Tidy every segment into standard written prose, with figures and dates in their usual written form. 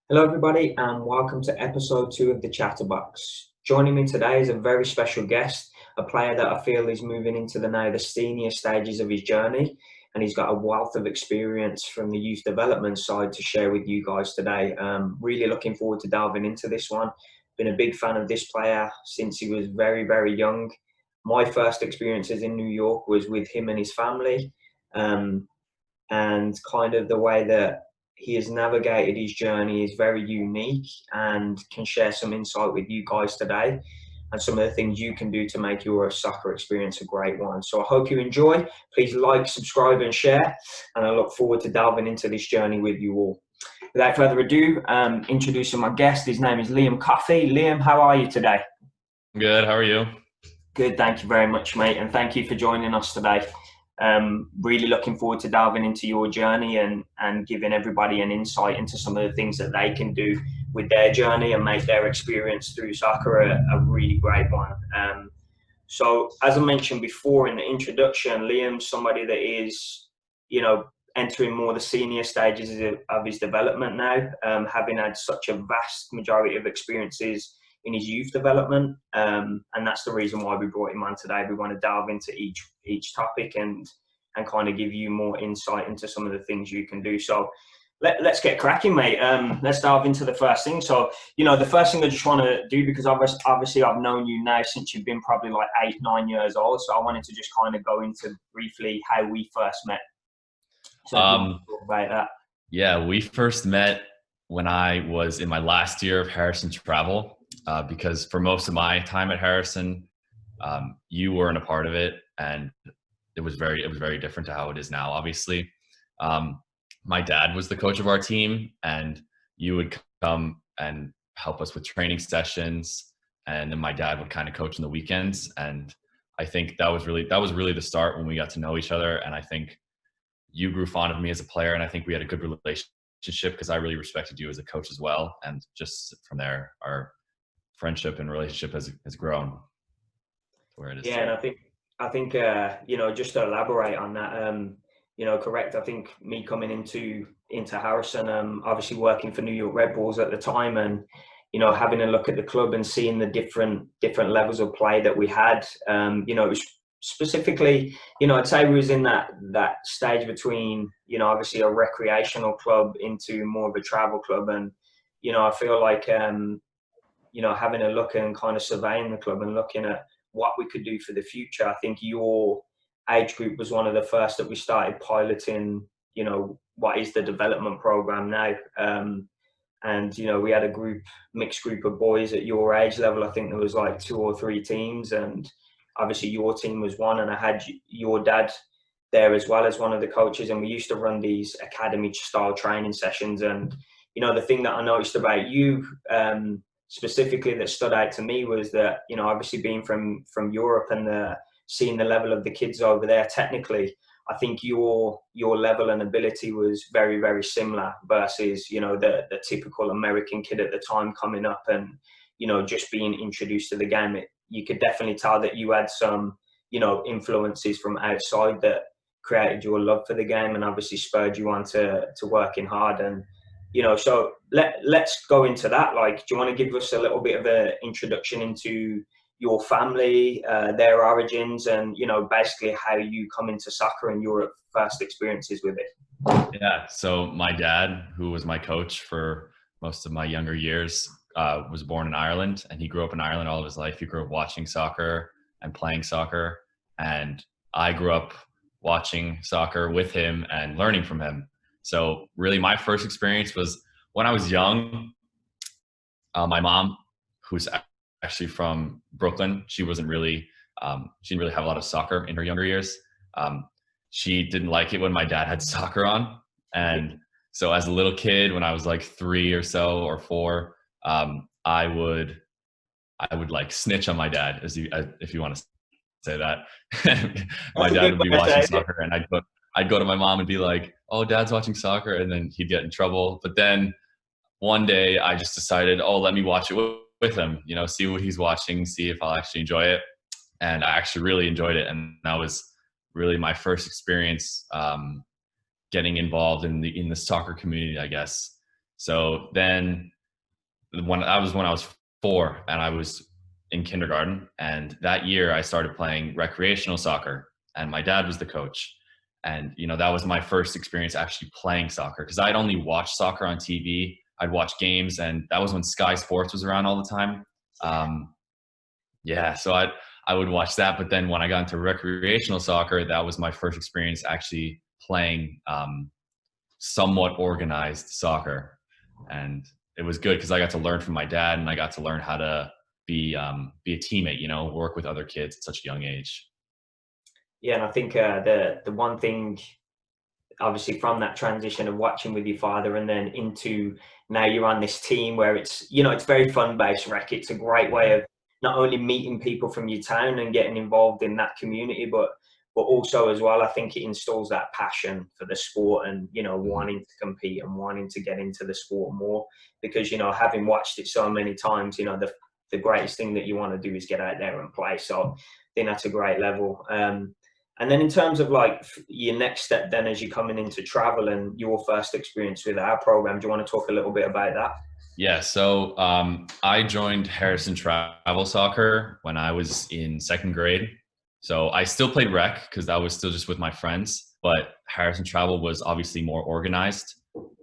Hello, everybody, and welcome to episode 2 of the Chatterbox. Joining me today is a very special guest, a player that I feel is moving into the senior stages of his journey, and he's got a wealth of experience from the youth development side to share with you guys today. Really looking forward to delving into this one. Been a big fan of this player since he was very, very young. My first experiences in New York was with him and his family. Um, and kind of the way that he has navigated his journey is very unique and can share some insight with you guys today and some of the things you can do to make your soccer experience a great one. So I hope you enjoy. Please like, subscribe, and share. And I look forward to delving into this journey with you all. Without further ado, introducing my guest. His name is Liam Coffey. Liam, how are you today? Good. How are you? Good, thank you very much, mate, and thank you for joining us today. Really looking forward to delving into your journey and giving everybody an insight into some of the things that they can do with their journey and make their experience through soccer a really great one. So, as I mentioned before in the introduction, Liam's somebody that is, entering more the senior stages of his development now, having had such a vast majority of experiences in his youth development, and that's the reason why we brought him on today. We want to delve into each topic and kind of give you more insight into some of the things you can do. So let's get cracking, mate. Let's dive into the first thing. So, the first thing I just want to do, because obviously I've known you now since you've been probably like 8, 9 years old. So I wanted to just kind of go into briefly how we first met. So if you want to talk about that. Yeah, we first met when I was in my last year of Harrison travel, because for most of my time at Harrison, you weren't a part of it, and it was very different to how it is now. Obviously, my dad was the coach of our team, and you would come and help us with training sessions, and then my dad would kind of coach on the weekends. And I think that was really the start when we got to know each other. And I think you grew fond of me as a player, and I think we had a good relationship because I really respected you as a coach as well. And just from there, our friendship and relationship has grown where it is Yeah, and today. I think just to elaborate on that, correct. I think me coming into Harrison, obviously working for New York Red Bulls at the time, and having a look at the club and seeing the different levels of play that we had. It was specifically, I'd say we was in that stage between, obviously a recreational club into more of a travel club, and I feel like having a look and kind of surveying the club and looking at what we could do for the future. I think your age group was one of the first that we started piloting, what is the development program now. And, we had a mixed group of boys at your age level. I think there was like 2 or 3 teams, and obviously your team was one, and I had your dad there as well as one of the coaches, and we used to run these academy style training sessions. And the thing that I noticed about you, specifically, that stood out to me was that, obviously being from Europe and seeing the level of the kids over there technically, I think your level and ability was very, very similar versus, the typical American kid at the time coming up and, just being introduced to the game. You could definitely tell that you had some, influences from outside that created your love for the game and obviously spurred you on to working hard. And so let's go into that. Like, do you want to give us a little bit of an introduction into your family, their origins, and basically how you come into soccer and your first experiences with it? Yeah. So my dad, who was my coach for most of my younger years, was born in Ireland, and he grew up in Ireland all of his life. He grew up watching soccer and playing soccer, and I grew up watching soccer with him and learning from him. So really, my first experience was when I was young. My mom, who's actually from Brooklyn, she didn't really have a lot of soccer in her younger years. Um, she didn't like it when my dad had soccer on, and so as a little kid, when I was like 3 or 4, I would like snitch on my dad, if you want to say that. My That's a dad good would way be to watching say it. soccer, and I'd go to my mom and be like, "Oh, dad's watching soccer," and then he'd get in trouble. But then one day I just decided, oh, let me watch it with him, see what he's watching, see if I'll actually enjoy it. And I actually really enjoyed it. And that was really my first experience getting involved in the soccer community, I guess. So then when I was 4 and I was in kindergarten, and that year I started playing recreational soccer, and my dad was the coach. And that was my first experience actually playing soccer, because I'd only watched soccer on TV. I'd watch games, and that was when Sky Sports was around all the time. Yeah, so I would watch that. But then when I got into recreational soccer, that was my first experience actually playing somewhat organized soccer, and it was good because I got to learn from my dad, and I got to learn how to be a teammate. Work with other kids at such a young age. Yeah, and I think the one thing, obviously, from that transition of watching with your father and then into now you're on this team where it's very fun based rec. It's a great way of not only meeting people from your town and getting involved in that community, but also as well, I think it installs that passion for the sport and wanting to compete and wanting to get into the sport more, because having watched it so many times, the greatest thing that you want to do is get out there and play. So I think that's a great level. And then in terms of like your next step then as you're coming into travel and your first experience with our program, do you want to talk a little bit about that? Yeah, so I joined Harrison Travel Soccer when I was in 2nd grade. So I still played rec because that was still just with my friends, but Harrison Travel was obviously more organized,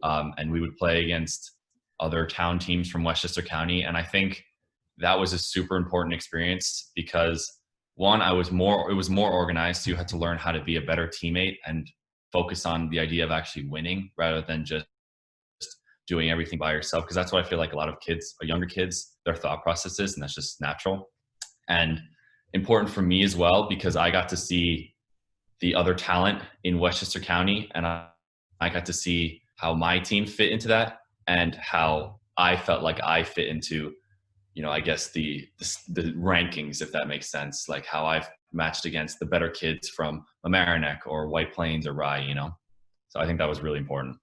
and we would play against other town teams from Westchester County. And I think that was a super important experience because one, it was more organized. So you had to learn how to be a better teammate and focus on the idea of actually winning rather than just doing everything by yourself. Because that's what I feel like a lot of kids, or younger kids, their thought process is, and that's just natural. And important for me as well, because I got to see the other talent in Westchester County, and I got to see how my team fit into that and how I felt like I fit into I guess the rankings, if that makes sense, like how I've matched against the better kids from Mamaroneck or White Plains or Rye, So I think that was really important.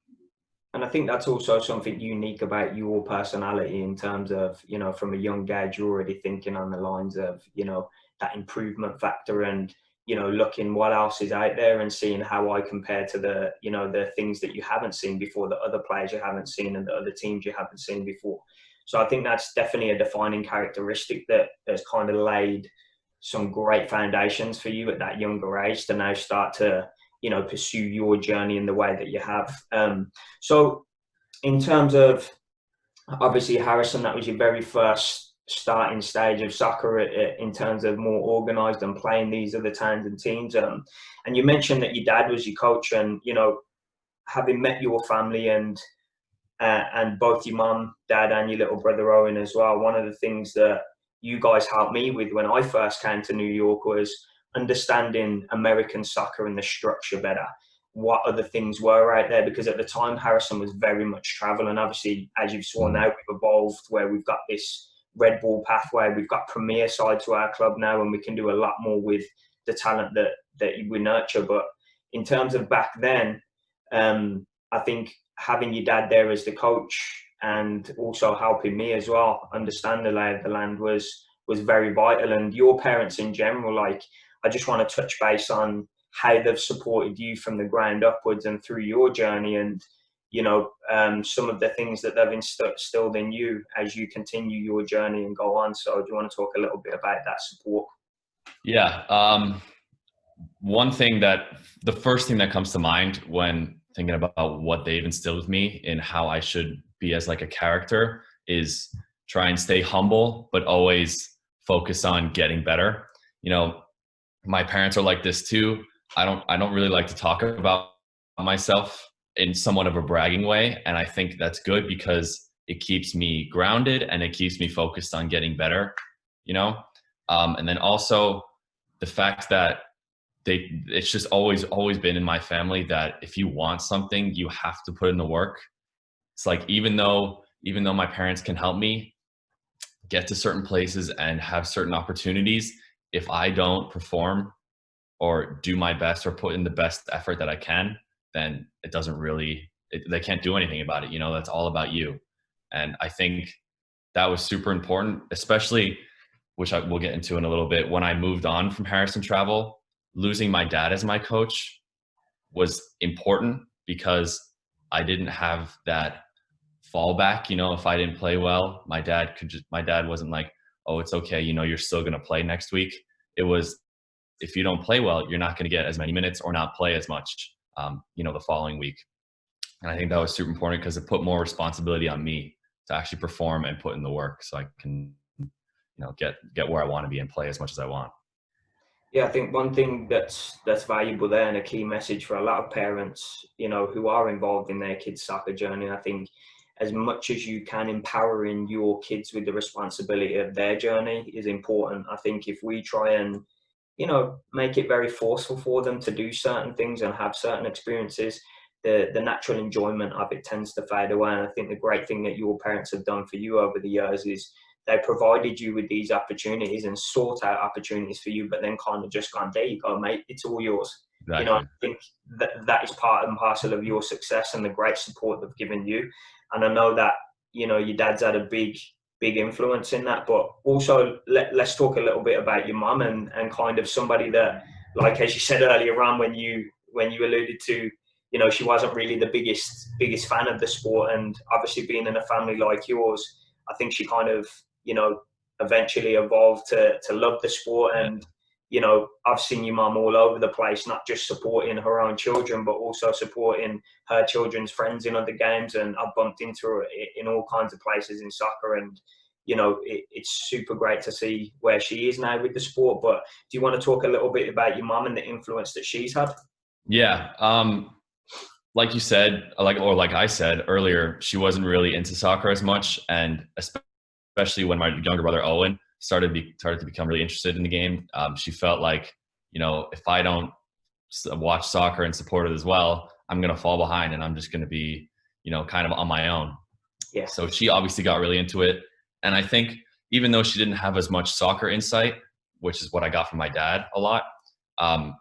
And I think that's also something unique about your personality in terms of, from a young age, you're already thinking on the lines of, that improvement factor and, looking what else is out there and seeing how I compare to the things that you haven't seen before, the other players you haven't seen and the other teams you haven't seen before. So I think that's definitely a defining characteristic that has kind of laid some great foundations for you at that younger age to now start to, pursue your journey in the way that you have. So in terms of, obviously, Harrison, that was your very first starting stage of soccer in terms of more organised and playing these other towns and teams. And you mentioned that your dad was your coach, and, having met your family and both your mum, dad, and your little brother Owen as well, one of the things that you guys helped me with when I first came to New York was understanding American soccer and the structure better, what other things were out there, because at the time Harrison was very much travel, and obviously, as you've saw now, we've evolved where we've got this red ball pathway, we've got premier side to our club now, and we can do a lot more with the talent that we nurture. But in terms of back then, I think having your dad there as the coach and also helping me as well understand the lay of the land was very vital. And your parents in general, like, I just want to touch base on how they've supported you from the ground upwards and through your journey, and some of the things that they've instilled in you as you continue your journey and go on. So do you want to talk a little bit about that support? Yeah. The first thing that comes to mind when thinking about what they've instilled with me in how I should be as like a character is try and stay humble, but always focus on getting better. My parents are like this too. I don't really like to talk about myself in somewhat of a bragging way. And I think that's good because it keeps me grounded and it keeps me focused on getting better, and then also the fact that it's just always been in my family that if you want something, you have to put in the work. It's like, even though my parents can help me get to certain places and have certain opportunities, if I don't perform or do my best or put in the best effort that I can, then it doesn't really, they can't do anything about it. That's all about you. And I think that was super important, especially, which we'll get into in a little bit, when I moved on from Harrison Travel. Losing my dad as my coach was important because I didn't have that fallback. You know, if I didn't play well, my dad wasn't like, oh, it's okay, you know, you're still going to play next week. It was, if you don't play well, you're not going to get as many minutes or not play as much, you know, the following week. And I think that was super important because it put more responsibility on me to actually perform and put in the work so I can, you know, get where I want to be and play as much as I want. Yeah, I think one thing that's valuable there, and a key message for a lot of parents, you know, who are involved in their kids' soccer journey, I think as much as you can, empowering your kids with the responsibility of their journey is important. I think if we try and, you know, make it very forceful for them to do certain things and have certain experiences, the natural enjoyment of it tends to fade away. And I think the great thing that your parents have done for you over the years is they provided you with these opportunities and sought out opportunities for you, but then kind of just gone, there you go, mate, it's all yours. You know, I Exactly. think that is part and parcel of your success and the great support they've given you. And I know that, you know, your dad's had a big influence in that, but also let's talk a little bit about your mum and kind of somebody that, like, as you said earlier on, when you alluded to, you know, she wasn't really the biggest fan of the sport, and obviously being in a family like yours, I think she kind of, you know, eventually evolved to love the sport. Yeah. And, you know, I've seen your mum all over the place, not just supporting her own children, but also supporting her children's friends in other games. And I've bumped into her in all kinds of places in soccer. And, you know, it's super great to see where she is now with the sport. But do you want to talk a little bit about your mum and the influence that she's had? Yeah. Like you said, like I said earlier, she wasn't really into soccer as much. And especially when my younger brother, Owen, started to become really interested in the game, she felt like, you know, if I don't watch soccer and support it as well, I'm going to fall behind and I'm just going to be, you know, kind of on my own. Yeah. So she obviously got really into it. And I think even though she didn't have as much soccer insight, which is what I got from my dad um,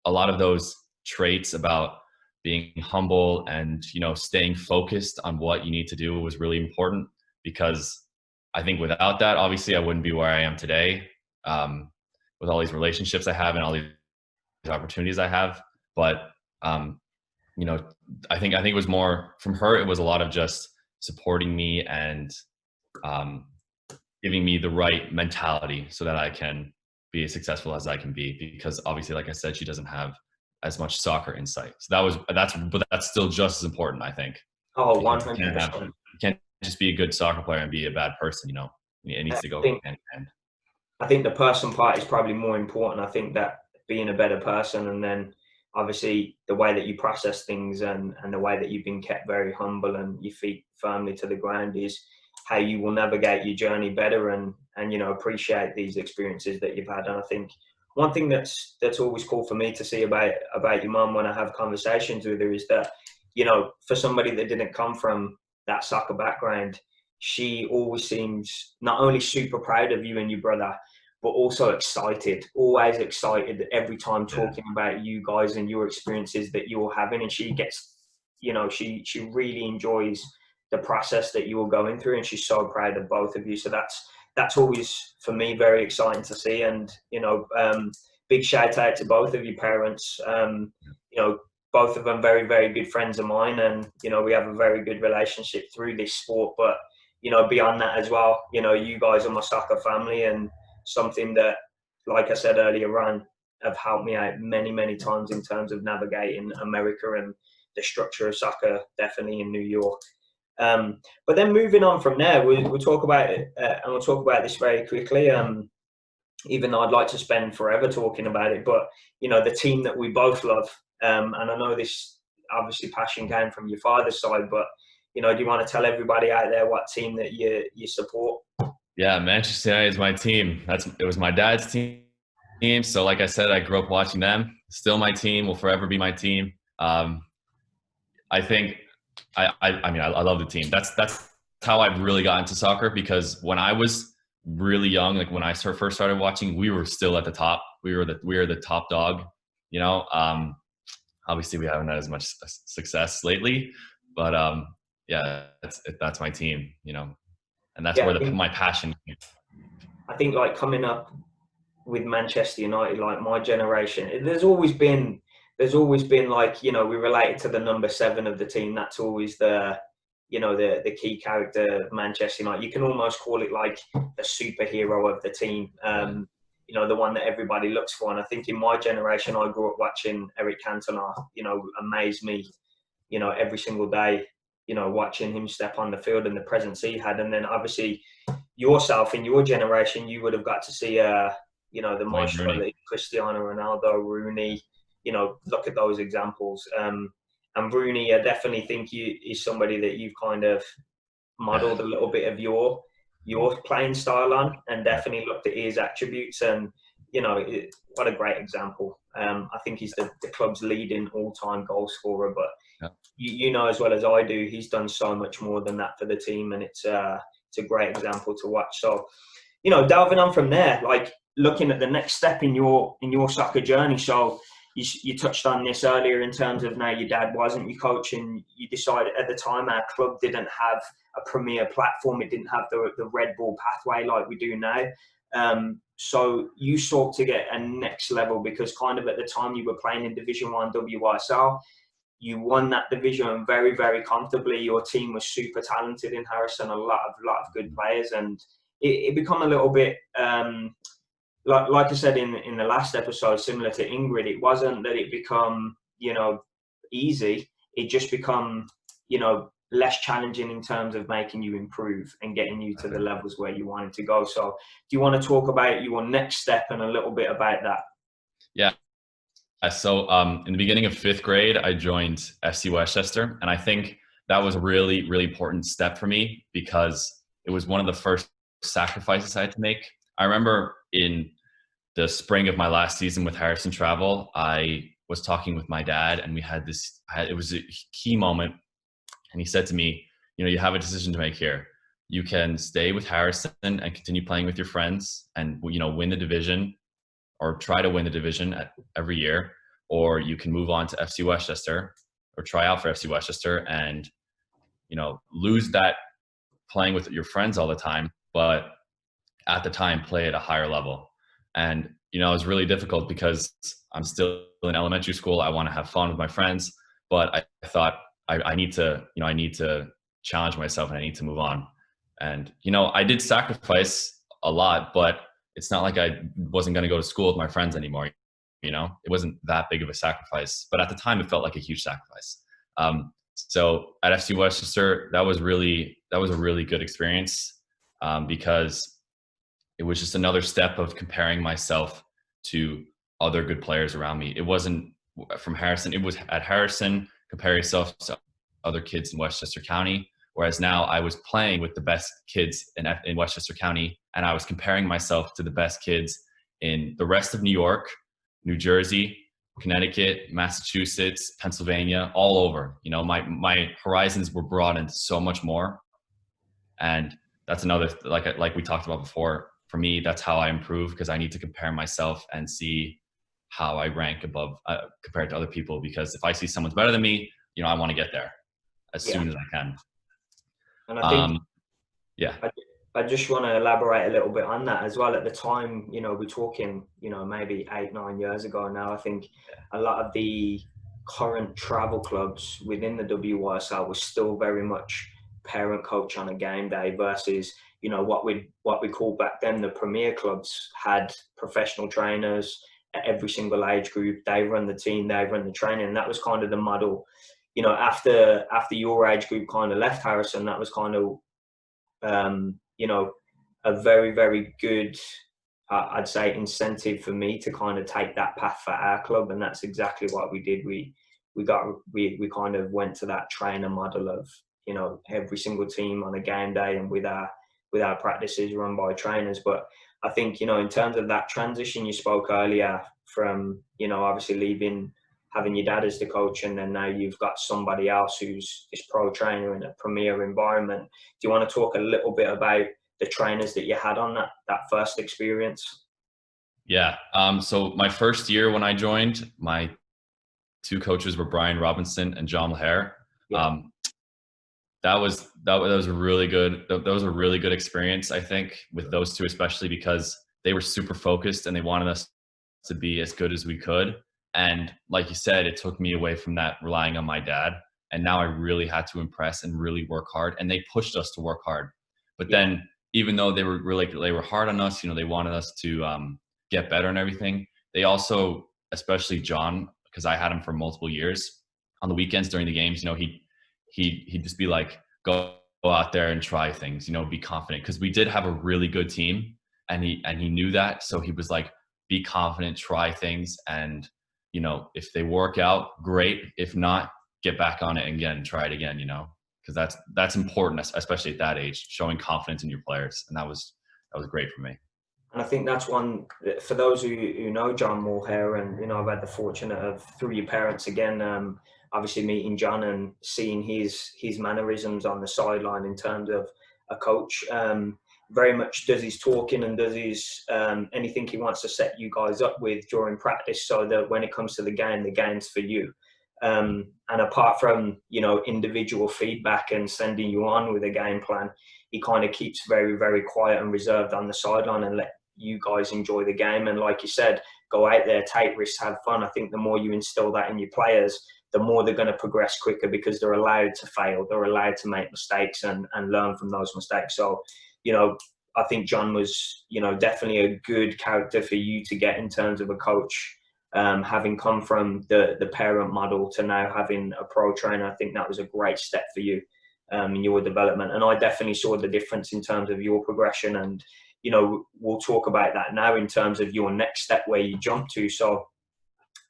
a lot of those traits about being humble and, you know, staying focused on what you need to do was really important, because I think without that, obviously I wouldn't be where I am today, with all these relationships I have and all these opportunities I have. But um, you know, I think it was more from her. It was a lot of just supporting me and um, giving me the right mentality so that I can be as successful as I can be. Because obviously, like I said, she doesn't have as much soccer insight. So but that's still just as important, I think, Oh, because you 100%. can't just be a good soccer player and be a bad person. You know, it I needs to go think hand in hand. I think the person part is probably more important. I think that being a better person, and then obviously the way that you process things, and the way that you've been kept very humble and your feet firmly to the ground, is how you will navigate your journey better, and you know, appreciate these experiences that you've had. And I think one thing that's always cool for me to see about your mum when I have conversations with her is that, you know, for somebody that didn't come from that soccer background, she always seems not only super proud of you and your brother, but also excited, always excited every time Yeah. talking about you guys and your experiences that you're having. And she gets, you know, she really enjoys the process that you're going through, and she's so proud of both of you. So that's always for me very exciting to see. And, you know, big shout out to both of your parents. You know, both of them very good friends of mine, and, you know, we have a very good relationship through this sport. But, you know, beyond that as well, you know, you guys are my soccer family, and something that, like I said earlier on, have helped me out many times in terms of navigating America and the structure of soccer, definitely in New York. But then moving on from there, we'll talk about it, and we'll talk about this very quickly. Even though I'd like to spend forever talking about it, but, you know, the team that we both love, and I know this obviously passion came from your father's side, but, you know, do you want to tell everybody out there what team that you support? Yeah, Manchester United is my team. It was my dad's team. So, like I said, I grew up watching them. Still my team. Will forever be my team. I think I mean I love the team. That's how I really got into soccer, because when I was really young, like when I first started watching, we were still at the top. We were the top dog. You know, obviously we haven't had as much success lately, but yeah, that's my team. You know, and that's Yeah, where my passion came. I think like coming up with Manchester United, like my generation, there's always been like, you know, we related to the number 7 of the team. That's always the key character of Manchester United. You can almost call it like the superhero of the team. The one that everybody looks for. And I think in my generation, I grew up watching Eric Cantona, amaze me, every single day, watching him step on the field and the presence he had. And then obviously yourself in your generation, you would have got to see, the maestro, Cristiano Ronaldo, Rooney, look at those examples. And Rooney, I definitely think is somebody that you've kind of modeled a little bit of your playing style on, and definitely looked at his attributes. And what a great example. I think he's the club's leading all-time goal scorer, but you know as well as I do, he's done so much more than that for the team, and it's a great example to watch. So delving on from there, like looking at the next step in your soccer journey. So you touched on this earlier in terms of now your dad wasn't your coach, and you decided at the time our club didn't have a premier platform. It didn't have the Red Bull pathway like we do now. So you sought to get a next level, because kind of at the time you were playing in Division 1 WYSL. You won that division very, very comfortably. Your team was super talented in Harrison, a lot of good players, and it become a little bit like I said in the last episode, similar to Ingrid. It wasn't that it become easy. It just become less challenging in terms of making you improve and getting you to the levels where you wanted to go. So do you want to talk about your next step and a little bit about that? Yeah. So in the beginning of 5th grade, I joined FC Westchester, and I think that was a really, really important step for me, because it was one of the first sacrifices I had to make. I remember in the spring of my last season with Harrison Travel, I was talking with my dad, and we had it was a key moment. And he said to me, you have a decision to make here. You can stay with Harrison and continue playing with your friends and, win the division, or try to win the division every year, or you can move on to FC Westchester or try out for FC Westchester and, lose that playing with your friends all the time, but at the time play at a higher level. And, it was really difficult because I'm still in elementary school. I want to have fun with my friends, but I thought I need to challenge myself, and I need to move on. And, I did sacrifice a lot, but it's not like I wasn't going to go to school with my friends anymore. It wasn't that big of a sacrifice, but at the time it felt like a huge sacrifice. So at FC Westchester, that was a really good experience, because it was just another step of comparing myself to other good players around me. It wasn't from Harrison. It was at Harrison, compare yourself to other kids in Westchester County. Whereas now I was playing with the best kids in Westchester County, and I was comparing myself to the best kids in the rest of New York, New Jersey, Connecticut, Massachusetts, Pennsylvania, all over. My horizons were broadened so much more. And that's another, like we talked about before, for me, that's how I improve, because I need to compare myself and see how I rank above compared to other people. Because if I see someone's better than me, I want to get there as soon as I can. And I think, I just want to elaborate a little bit on that as well. At the time, we're talking, maybe 8-9 years ago now. I think a lot of the current travel clubs within the WYSL was still very much parent coach on a game day versus, what we call back then the premier clubs had professional trainers at every single age group. They run the team, they run the training. And that was kind of the model. After your age group kind of left Harrison, that was kind of, a very, very good, I'd say, incentive for me to kind of take that path for our club. And that's exactly what we did. We kind of went to that trainer model of, every single team on a game day and with our practices run by trainers. But I think, in terms of that transition you spoke earlier from, obviously having your dad as the coach, and then now you've got somebody else who's pro trainer in a premier environment. Do you want to talk a little bit about the trainers that you had on that first experience? Yeah. So my first year when I joined, my 2 coaches were Brian Robinson and John Lahair. Yeah. That was a really good experience, I think, with those 2, especially because they were super focused and they wanted us to be as good as we could. And like you said, it took me away from that relying on my dad. And now I really had to impress and really work hard. And they pushed us to work hard. But Yeah. then, even though they were hard on us, they wanted us to get better and everything. They also, especially John, because I had him for multiple years, on the weekends during the games, he'd just be like, go out there and try things, be confident. Because we did have a really good team, and he knew that. So he was like, be confident, try things, and if they work out, great. If not, get back on it again, try it again. Because that's important, especially at that age, showing confidence in your players, and that was great for me. And I think that's one for those who know John Mulhare, and I've had the fortune of, through your parents again, obviously meeting John and seeing his mannerisms on the sideline in terms of a coach. Very much does his talking and does his anything he wants to set you guys up with during practice, so that when it comes to the game's for you. And apart from individual feedback and sending you on with a game plan, he kind of keeps very, very quiet and reserved on the sideline and let you guys enjoy the game. And like you said, go out there, take risks, have fun. I think the more you instill that in your players, the more they're going to progress quicker, because they're allowed to fail, they're allowed to make mistakes and learn from those mistakes. So I think John was definitely a good character for you to get in terms of a coach. Having come from the parent model to now having a pro trainer, I think that was a great step for you in your development. And I definitely saw the difference in terms of your progression. And, we'll talk about that now in terms of your next step where you jump to. So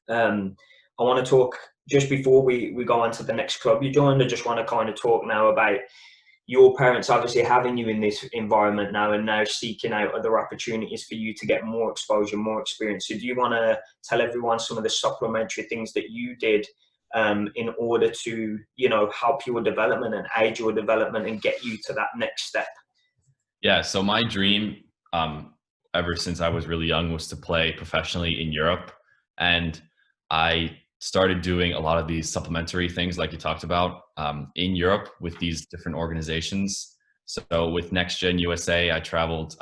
I want to talk, just before we go on to the next club you joined, I just want to kind of talk now about your parents obviously having you in this environment now, and now seeking out other opportunities for you to get more exposure, more experience. So do you want to tell everyone some of the supplementary things that you did in order to, help your development and aid your development and get you to that next step? Yeah. So my dream, ever since I was really young, was to play professionally in Europe. And I started doing a lot of these supplementary things like you talked about in Europe with these different organizations. So with Next Gen USA, I traveled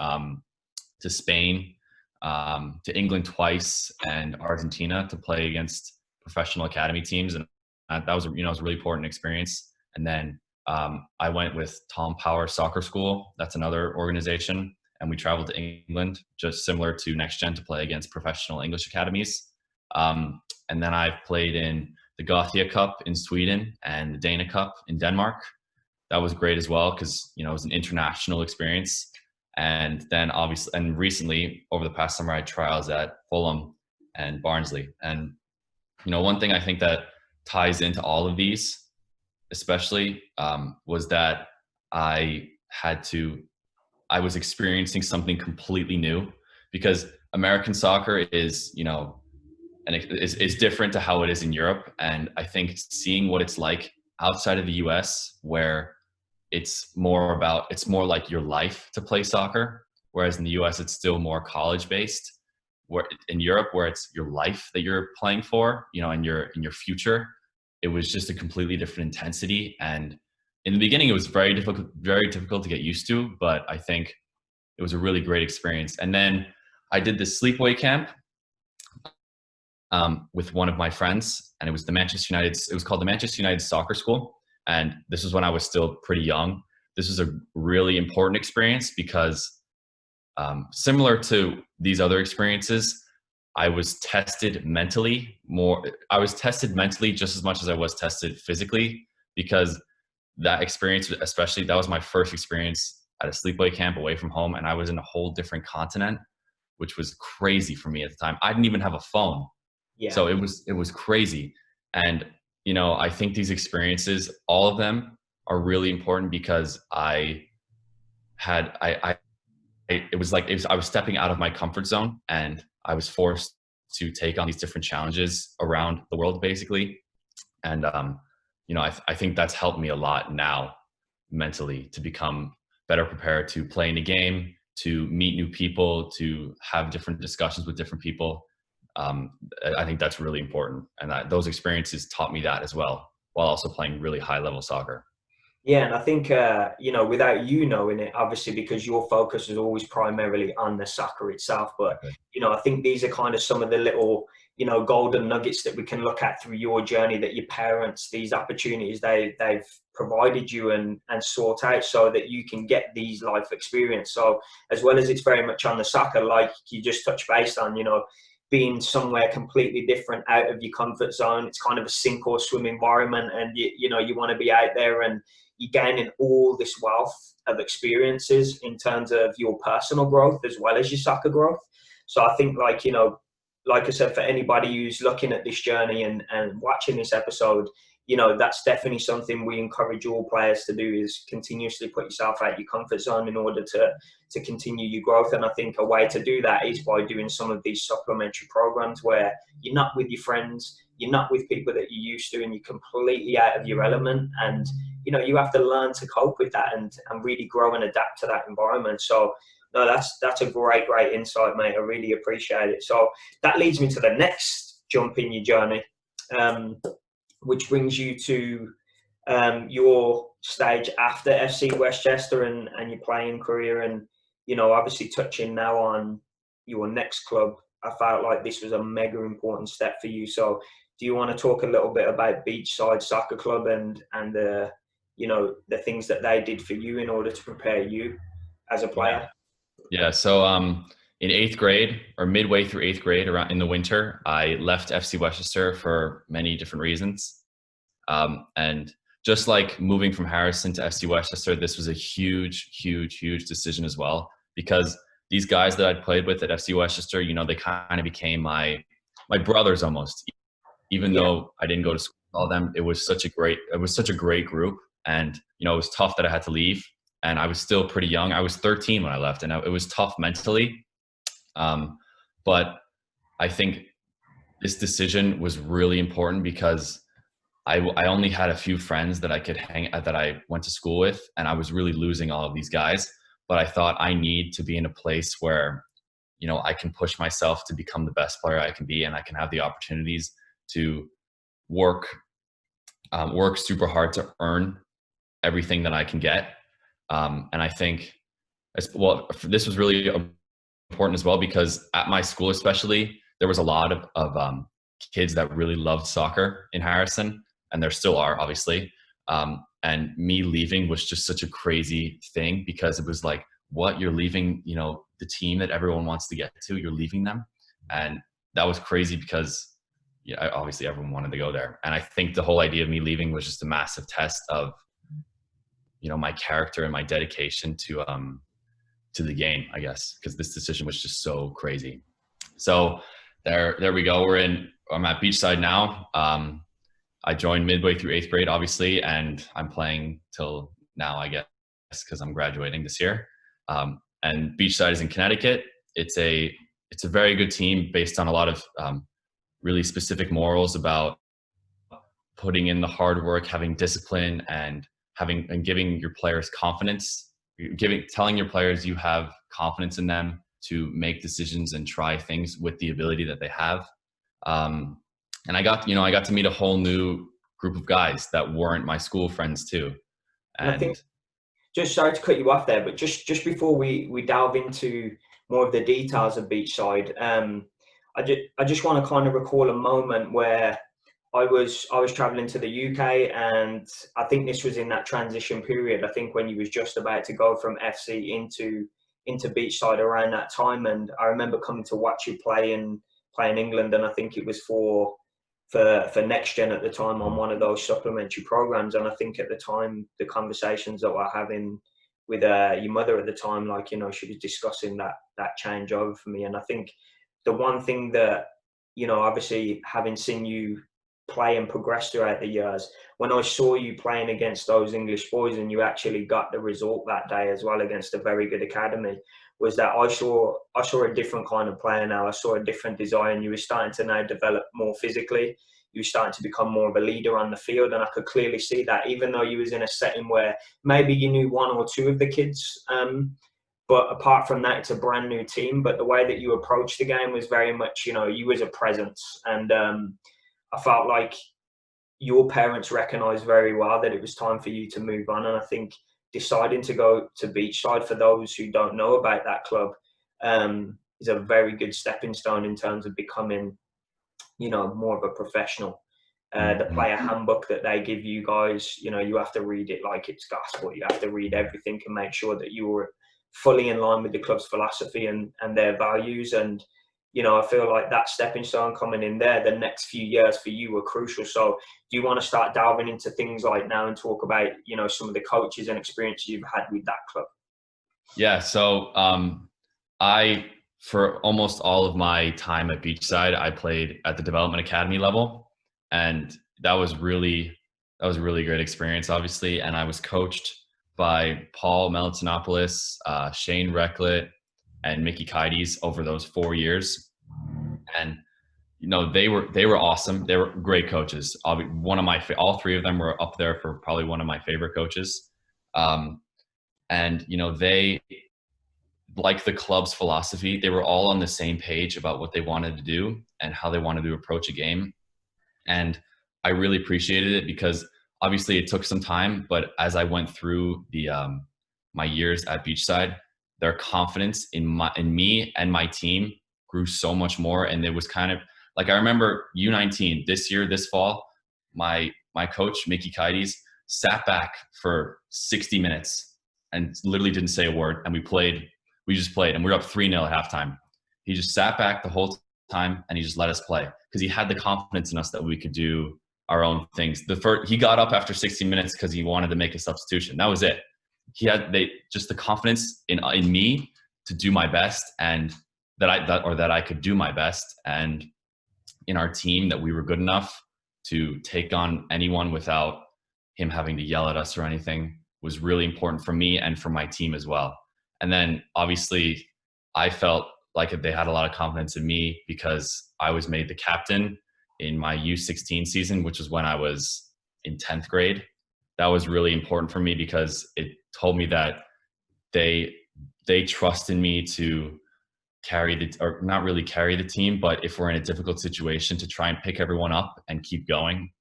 to Spain, to England twice, and Argentina to play against professional academy teams. And that was, it was a really important experience. And then I went with Tom Power Soccer School. That's another organization. And we traveled to England, just similar to Next Gen, to play against professional English academies. And then I've played in the Gothia Cup in Sweden and the Dana Cup in Denmark. That was great as well, because, it was an international experience. And then obviously, and recently over the past summer, I had trials at Fulham and Barnsley. And, one thing I think that ties into all of these, especially, was that I was experiencing something completely new, because American soccer is, and it is different to how it is in Europe. And I think seeing what it's like outside of the US, where it's more like your life to play soccer, whereas in the US it's still more college based. Where in Europe, where it's your life that you're playing for, and your future, it was just a completely different intensity. And in the beginning, it was very difficult to get used to, but I think it was a really great experience. And then I did this sleepaway camp with one of my friends, and it was called the Manchester United Soccer School. And this was when I was still pretty young. This was a really important experience because similar to these other experiences, I was tested mentally just as much as I was tested physically, because that experience, especially, that was my first experience at a sleepaway camp away from home. And I was in a whole different continent, which was crazy for me at the time. I didn't even have a phone. Yeah. So it was crazy. And, I think these experiences, all of them, are really important, because I was stepping out of my comfort zone, and I was forced to take on these different challenges around the world, basically. And, I think that's helped me a lot now mentally to become better prepared to play in a game, to meet new people, to have different discussions with different people. I think that's really important. And those experiences taught me that as well, while also playing really high level soccer. Yeah, and I think, without you knowing it, obviously, because your focus is always primarily on the soccer itself. But, I think these are kind of some of the little you know, golden nuggets that we can look at through your journey, that your parents, these opportunities they've provided you and sort out so that you can get these life experience. So as well as it's very much on the soccer, like you just touched base on, you know, being somewhere completely different out of your comfort zone, it's kind of a sink or swim environment, and you know, you want to be out there and you're gaining all this wealth of experiences in terms of your personal growth as well as your soccer growth. So I think, like, you know, like I said, for anybody who's looking at this journey and watching this episode, you know, that's definitely something we encourage all players to do, is continuously put yourself out your comfort zone in order to continue your growth. And I think a way to do that is by doing some of these supplementary programs where you're not with your friends, you're not with people that you're used to, and you're completely out of your element. And, you know, you have to learn to cope with that and really grow and adapt to that environment. So, no, that's a great insight, mate. I really appreciate it. So that leads me to the next jump in your journey, which brings you to your stage after FC Westchester and your playing career. And, you know, obviously touching now on your next club, I felt like this was a mega important step for you. So do you want to talk a little bit about Beachside Soccer Club and the, you know, the things that they did for you in order to prepare you as a player? Yeah. So in 8th grade, or midway through 8th grade, around in the winter, I left FC Westchester for many different reasons. And just like moving from Harrison to FC Westchester, this was a huge decision as well, because these guys that I'd played with at FC Westchester, you know, they kind of became my brothers almost. Even though I didn't go to school with all of them, it was such a great group. And, you know, it was tough that I had to leave. And I was still pretty young. I was 13 when I left, and it was tough mentally. But I think this decision was really important because I only had a few friends that I could that I went to school with, and I was really losing all of these guys. But I thought I need to be in a place where, you know, I can push myself to become the best player I can be, and I can have the opportunities to work super hard to earn everything that I can get. And I think, well, this was really important as well, because at my school especially, there was a lot of kids that really loved soccer in Harrison, and there still are, obviously. And me leaving was just such a crazy thing, because it was like, what, you're leaving, you know, the team that everyone wants to get to, you're leaving them. And that was crazy because, yeah, obviously everyone wanted to go there. And I think the whole idea of me leaving was just a massive test of, you know, my character and my dedication to the game, I guess, because this decision was just so crazy. So there we go. I'm at Beachside now. I joined midway through 8th grade, obviously, and I'm playing till now, I guess, because I'm graduating this year. And Beachside is in Connecticut. It's a very good team based on a lot of really specific morals about putting in the hard work, having discipline, and giving your players confidence, telling your players you have confidence in them to make decisions and try things with the ability that they have. And I got to meet a whole new group of guys that weren't my school friends too. And I think, just sorry to cut you off there, but just before we delve into more of the details of Beachside, I just want to kind of recall a moment where I was traveling to the UK, and I think this was in that transition period. I think when you was just about to go from FC into Beachside around that time, and I remember coming to watch you play in England, and I think it was for Next Gen at the time on one of those supplementary programs. And I think at the time, the conversations that we're having with your mother at the time, like, you know, she was discussing that changeover for me. And I think the one thing that, you know, obviously having seen you play and progress throughout the years, when I saw you playing against those English boys and you actually got the result that day as well against a very good academy, was that I saw a different kind of player now. I saw a different desire, and you were starting to now develop more physically. You were starting to become more of a leader on the field, and I could clearly see that, even though you was in a setting where maybe you knew one or two of the kids, but apart from that, it's a brand new team. But the way that you approached the game was very much, you know, you was a presence, and I felt like your parents recognised very well that it was time for you to move on. And I think deciding to go to Beachside, for those who don't know about that club, is a very good stepping stone in terms of becoming more of a professional. The Mhm. player handbook that they give you guys, you have to read it like it's gospel. You have to read everything and make sure that you are fully in line with the club's philosophy and their values. And, I feel like that stepping stone coming in there, the next few years for you were crucial. So do you want to start delving into things like now and talk about, some of the coaches and experience you've had with that club? Yeah. So I, for almost all of my time at Beachside, I played at the development academy level, and that was a really great experience, obviously. And I was coached by Paul Melitinopoulos, Shane Recklet, and Mickey Kides over those 4 years. And they were awesome. They were great coaches. All three of them were up there for probably one of my favorite coaches. Um, and they, like the club's philosophy, they were all on the same page about what they wanted to do and how they wanted to approach a game. And I really appreciated it because obviously it took some time, but as I went through my years at Beachside, their confidence in me and my team grew so much more. And it was kind of like, I remember U19 this fall, my coach, Mickey Kides, sat back for 60 minutes and literally didn't say a word. And we just played, and we were up 3-0 at halftime. He just sat back the whole time and he just let us play because he had the confidence in us that we could do our own things. He got up after 60 minutes because he wanted to make a substitution. That was it. He had just the confidence in me to do my best, and that I could do my best, and in our team that we were good enough to take on anyone without him having to yell at us or anything was really important for me and for my team as well. And then obviously I felt like they had a lot of confidence in me because I was made the captain in my U16 season, which was when I was in 10th grade. That was really important for me because it told me that they trust in me to or not really carry the team, but if we're in a difficult situation, to try and pick everyone up and keep going.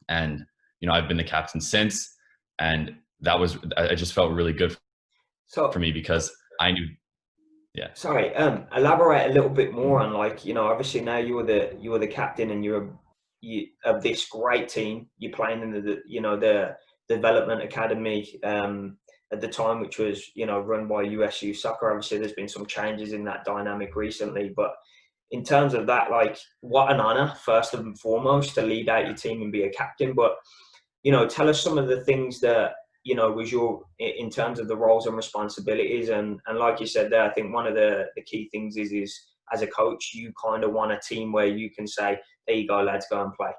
And, I've been the captain since, and I just felt really good for So me because I knew. Yeah. sorry, elaborate a little bit more on, like, obviously now you were the captain and you of this great team. You're playing in the development academy at the time, which was run by USU Soccer. Obviously, there's been some changes in that dynamic recently, but in terms of that, like, what an honor first and foremost to lead out your team and be a captain. But tell us some of the things that was your, in terms of the roles and responsibilities, and like you said there, I think one of the key things is as a coach, you kind of want a team where you can say, there you go, lads, go and play.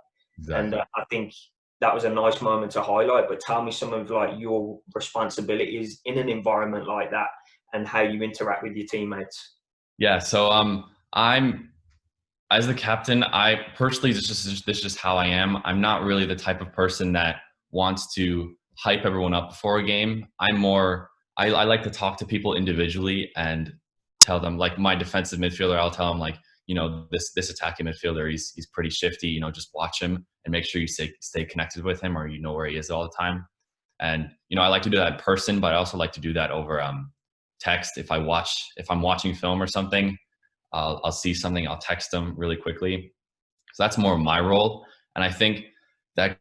And Exactly. I think that was a nice moment to highlight. But tell me some of, like, your responsibilities in an environment like that and how you interact with your teammates. Yeah. So I'm as the captain, I personally, this is just how I am. I'm not really the type of person that wants to hype everyone up before a game. I like to talk to people individually and tell them, like my defensive midfielder, I'll tell him like, this attacking midfielder, he's pretty shifty, just watch him and make sure you stay connected with him, or where he is all the time. And, I like to do that in person, but I also like to do that over text. If I'm watching film or something, I'll see something, I'll text them really quickly. So that's more of my role. And I think that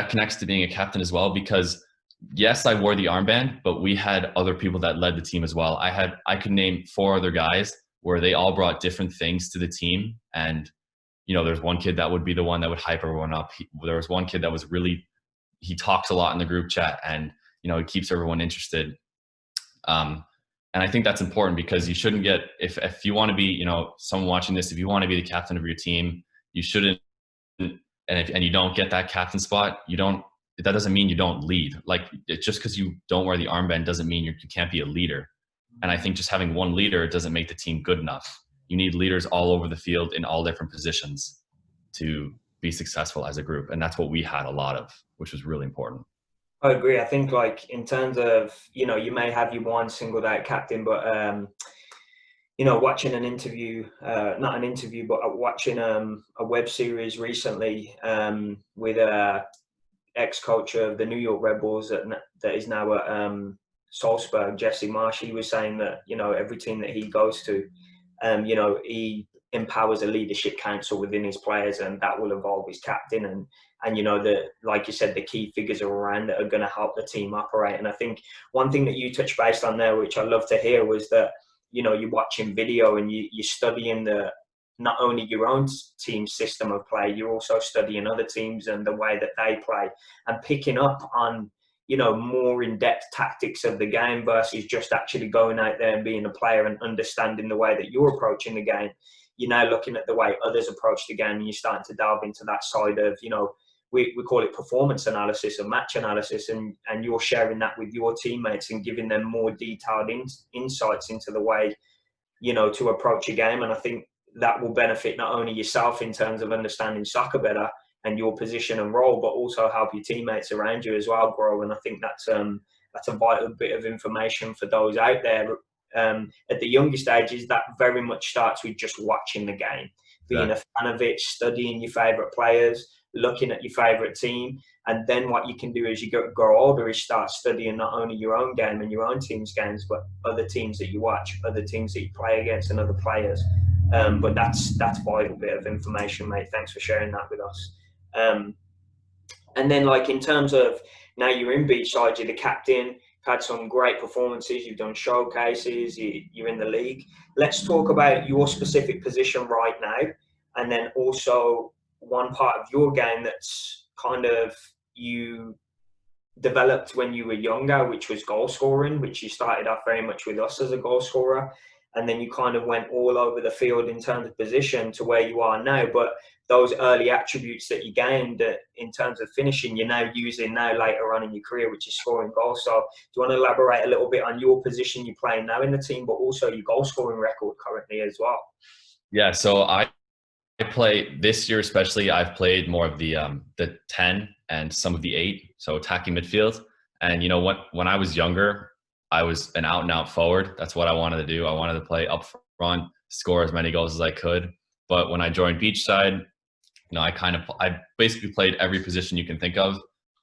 connects to being a captain as well, because yes, I wore the armband, but we had other people that led the team as well. I could name 4 other guys where they all brought different things to the team. And, there's one kid that would be the one that would hype everyone up. There was one kid that was he talks a lot in the group chat, and, he keeps everyone interested. And I think that's important because you shouldn't get, if you want to be, someone watching this, if you want to be the captain of your team, you shouldn't, and you don't get that captain spot, that doesn't mean you don't lead. Like, just because you don't wear the armband doesn't mean you can't be a leader. And I think just having one leader doesn't make the team good enough. You need leaders all over the field in all different positions to be successful as a group. And that's what we had a lot of, which was really important. I agree. I think, like, in terms of, you may have your one singled out captain, but watching an interview, not an interview, but watching a web series recently with a ex-coach of the New York Red Bulls that is now at Salzburg, Jesse Marsh. He was saying that every team that he goes to, he empowers a leadership council within his players, and that will involve his captain and you know, the, like you said, the key figures around that are going to help the team operate. And I think one thing that you touched based on there, which I love to hear, was that, you know, you're watching video and you're studying not only your own team's system of play, you're also studying other teams and the way that they play, and picking up on, you know, more in-depth tactics of the game versus just actually going out there and being a player and understanding the way that you're approaching the game. You're now looking at the way others approach the game, and you're starting to delve into that side of, you know, we call it performance analysis or match analysis, and you're sharing that with your teammates and giving them more detailed insights into the way, you know, to approach a game. And I think that will benefit not only yourself in terms of understanding soccer better and your position and role, but also help your teammates around you as well grow. And I think that's a vital bit of information for those out there. At the younger stages, that very much starts with just watching the game, being a fan of it, studying your favourite players, looking at your favourite team. And then what you can do as you grow older is start studying not only your own game and your own team's games, but other teams that you watch, other teams that you play against, and other players. But that's a vital bit of information, mate. Thanks for sharing that with us. And then, like, in terms of now you're in Beachside, you're the captain, had some great performances, you've done showcases, you're in the league. Let's talk about your specific position right now, and then also one part of your game that's kind of you developed when you were younger, which was goal scoring, which you started off very much with us as a goal scorer, and then you kind of went all over the field in terms of position to where you are now. But those early attributes that you gained in terms of finishing, you're now using now later on in your career, which is scoring goals. So do you want to elaborate a little bit on your position you're playing now in the team, but also your goal scoring record currently as well? Yeah, so I play this year especially. I've played more of the 10 and some of the 8, so attacking midfield. And you know what? When I was younger, I was an out and out forward. That's what I wanted to do. I wanted to play up front, score as many goals as I could. But when I joined Beachside, you know, I basically played every position you can think of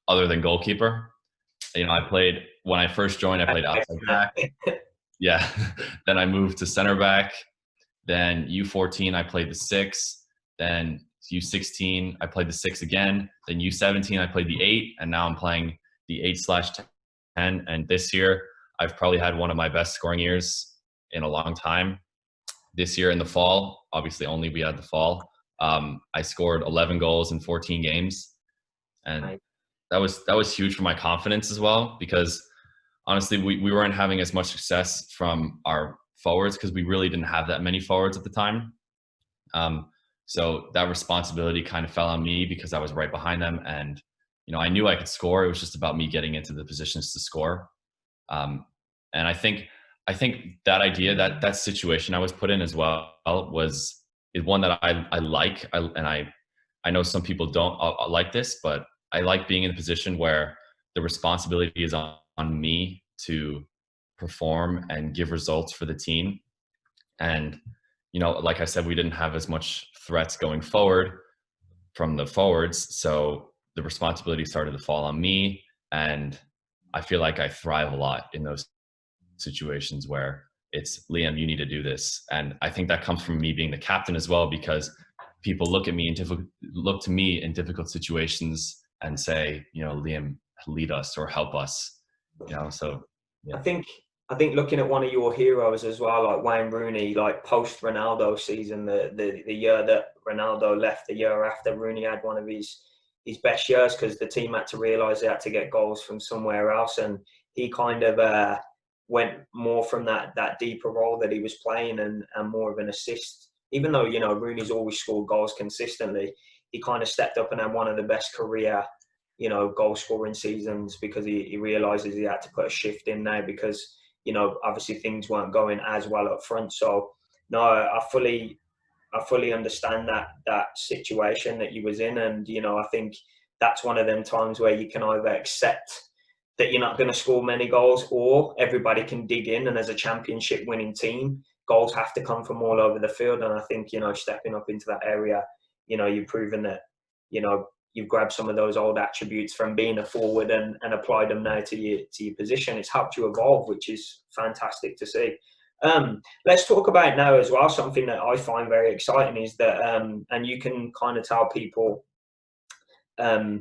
other than goalkeeper. You know, when I first joined, I played outside back. Yeah. Then I moved to center back. Then U14, I played the 6. Then U16, I played the 6 again. Then U17, I played the 8. And now I'm playing the 8/10. And this year, I've probably had one of my best scoring years in a long time. This year in the fall, obviously only we had the fall. I scored 11 goals in 14 games, and that was huge for my confidence as well, because honestly we weren't having as much success from our forwards because we really didn't have that many forwards at the time. So that responsibility kind of fell on me because I was right behind them, and you know, I knew I could score. It was just about me getting into the positions to score. And I think that idea, that situation I was put in as well is one that I like. I know some people don't like this, but I like being in a position where the responsibility is on me to perform and give results for the team. And, you know, like I said, we didn't have as much threats going forward from the forwards. So the responsibility started to fall on me. And I feel like I thrive a lot in those situations where it's, Liam, you need to do this. And I think that comes from me being the captain as well, because people look to me in difficult situations and say, you know, Liam, lead us or help us, you know. So yeah. I think looking at one of your heroes as well, like Wayne Rooney, like post Ronaldo season, the year that Ronaldo left, the year after, Rooney had one of his best years because the team had to realise they had to get goals from somewhere else, and he kind of went more from that deeper role that he was playing and more of an assist. Even though, you know, Rooney's always scored goals consistently, he kind of stepped up and had one of the best career, you know, goal scoring seasons because he realises he had to put a shift in now because, you know, obviously things weren't going as well up front. So no, I fully understand that situation that you was in, and you know, I think that's one of them times where you can either accept that you're not going to score many goals, or everybody can dig in, and as a championship winning team, goals have to come from all over the field. And I think, you know, stepping up into that area, you know, you've proven that, you know, you've grabbed some of those old attributes from being a forward and applied them now to your position. It's helped you evolve, which is fantastic to see. Let's talk about now as well. Something that I find very exciting is that, and you can kind of tell people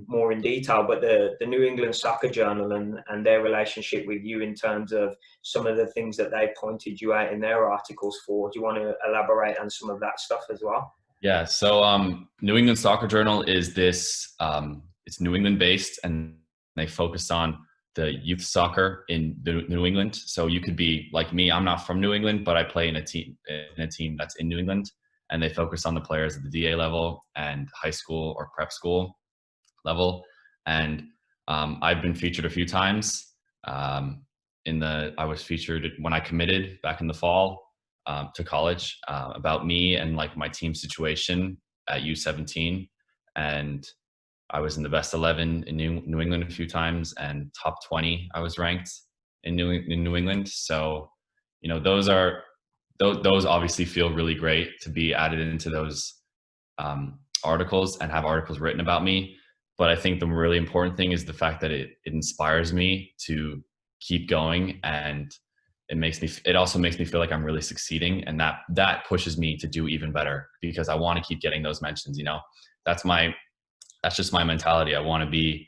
more in detail, but the New England Soccer Journal and their relationship with you in terms of some of the things that they pointed you out in their articles for. Do you want to elaborate on some of that stuff as well? Yeah. So New England Soccer Journal is this. It's New England based, and they focus on the youth soccer in New England. So you could be like me. I'm not from New England, but I play in a team that's in New England, and they focus on the players at the DA level and high school or prep school level. And I've been featured a few times. I was featured when I committed back in the fall to college, about me and like my team situation at U17. And I was in the best 11 in New England a few times, and top 20 I was ranked in New England. So, you know, those obviously feel really great to be added into those articles and have articles written about me. But I think the really important thing is the fact that it inspires me to keep going, and it also makes me feel like I'm really succeeding, and that pushes me to do even better, because I want to keep getting those mentions. You know, that's just my mentality. I want to be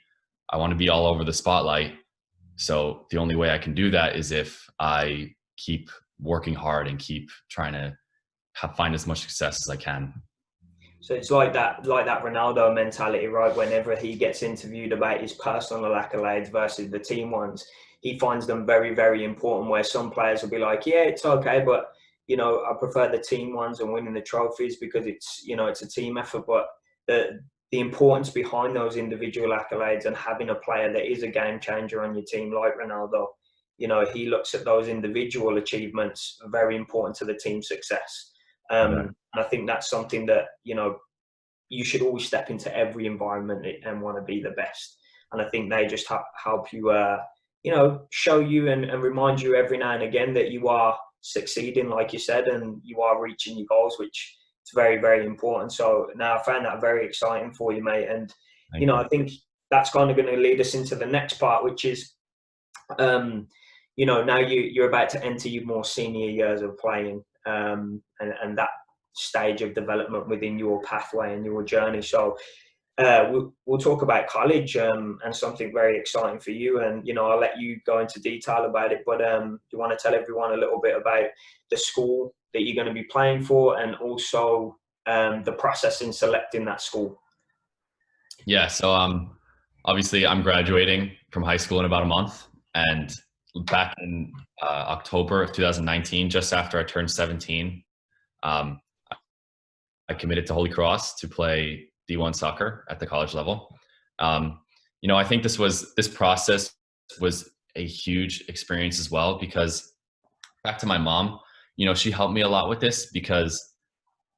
all over the spotlight. So the only way I can do that is if I keep working hard and keep trying to find as much success as I can. So it's like that Ronaldo mentality, right? Whenever he gets interviewed about his personal accolades versus the team ones, he finds them very, very important. Where some players will be like, "Yeah, it's okay, but you know, I prefer the team ones and winning the trophies because it's, you know, it's a team effort." But the importance behind those individual accolades and having a player that is a game changer on your team, like Ronaldo, you know, he looks at those individual achievements very important to the team success. And I think that's something that, you know, you should always step into every environment and want to be the best. And I think they just help you, you know, show you and remind you every now and again that you are succeeding, like you said, and you are reaching your goals, which is very, very important. So now I found that very exciting for you, mate. And, you know, I think that's kind of going to lead us into the next part, which is, you know, now you're about to enter your more senior years of playing, and that stage of development within your pathway and your journey. So we'll talk about college, and something very exciting for you. And, you know, I'll let you go into detail about it. But do you want to tell everyone a little bit about the school that you're going to be playing for, and also the process in selecting that school? Yeah. So obviously I'm graduating from high school in about a month, and back in October of 2019, just after I turned 17, um, I committed to Holy Cross to play D1 soccer at the college level. You know, I think this process was a huge experience as well, because back to my mom, you know, she helped me a lot with this, because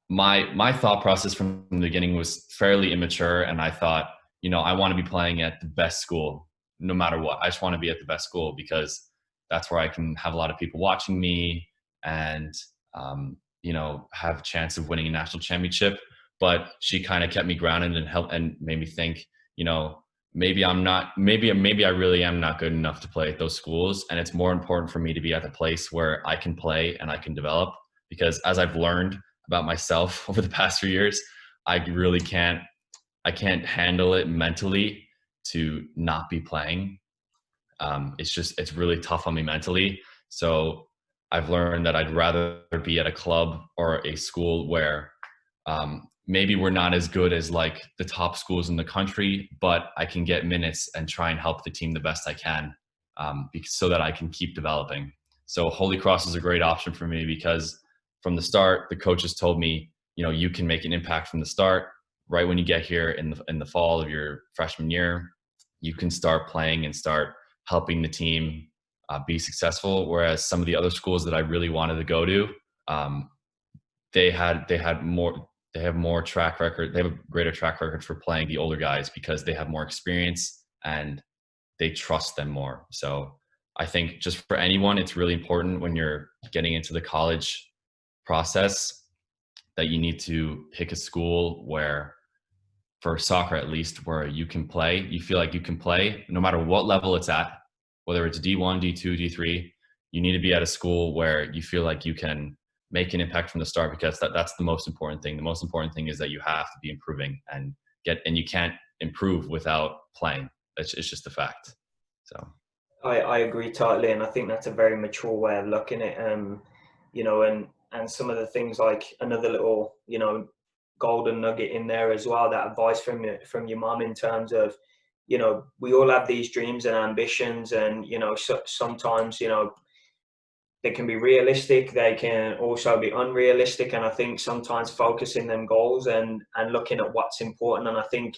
my thought process from the beginning was fairly immature, and I thought, you know, I want to be playing at the best school no matter what. I just want to be at the best school because that's where I can have a lot of people watching me, and you know, have a chance of winning a national championship. But she kind of kept me grounded and helped and made me think, you know, maybe I really am not good enough to play at those schools, and it's more important for me to be at the place where I can play and I can develop. Because as I've learned about myself over the past few years, I can't handle it mentally to not be playing. It's really tough on me mentally. So I've learned that I'd rather be at a club or a school where maybe we're not as good as like the top schools in the country, but I can get minutes and try and help the team the best I can, so that I can keep developing. So Holy Cross is a great option for me, because from the start, the coaches told me, you know, you can make an impact from the start. Right when you get here in the fall of your freshman year, you can start playing and start helping the team be successful. Whereas some of the other schools that I really wanted to go to, they have more track record. They have a greater track record for playing the older guys, because they have more experience and they trust them more. So I think just for anyone, it's really important when you're getting into the college process that you need to pick a school where, for soccer at least, where you feel like you can play no matter what level it's at, whether it's D1, D2, D3. you need to be at a school where you feel like you can make an impact from the start, because that's the most important thing. The most important thing is that you have to be improving and you can't improve without playing. It's just a fact. So I agree totally, and I think that's a very mature way of looking at you know, and some of the things, like another little, you know, golden nugget in there as well, that advice from your mom in terms of, you know, we all have these dreams and ambitions, and you know, sometimes, you know, they can be realistic, they can also be unrealistic, and I think sometimes focusing them goals and looking at what's important. And I think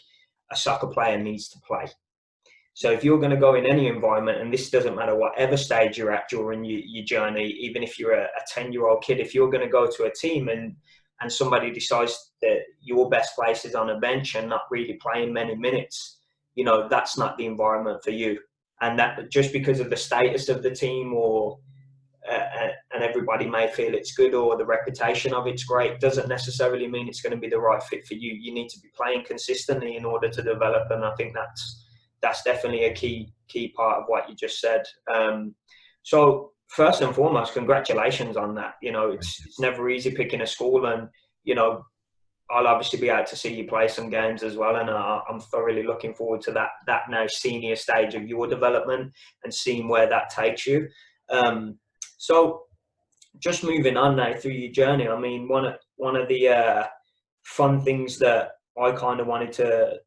a soccer player needs to play. So if you're going to go in any environment, and this doesn't matter whatever stage you're at during your journey, even if you're a 10-year-old kid, if you're going to go to a team and somebody decides that your best place is on a bench and not really playing many minutes, you know, that's not the environment for you. And that just because of the status of the team, or and everybody may feel it's good, or the reputation of it's great, doesn't necessarily mean it's going to be the right fit for you. You need to be playing consistently in order to develop, and I think that's definitely a key part of what you just said. So first and foremost, congratulations on that. You know, it's never easy picking a school, and you know, I'll obviously be able to see you play some games as well, and I'm thoroughly looking forward to that now senior stage of your development and seeing where that takes you. So just moving on now through your journey, I mean, one of the fun things that I kind of wanted to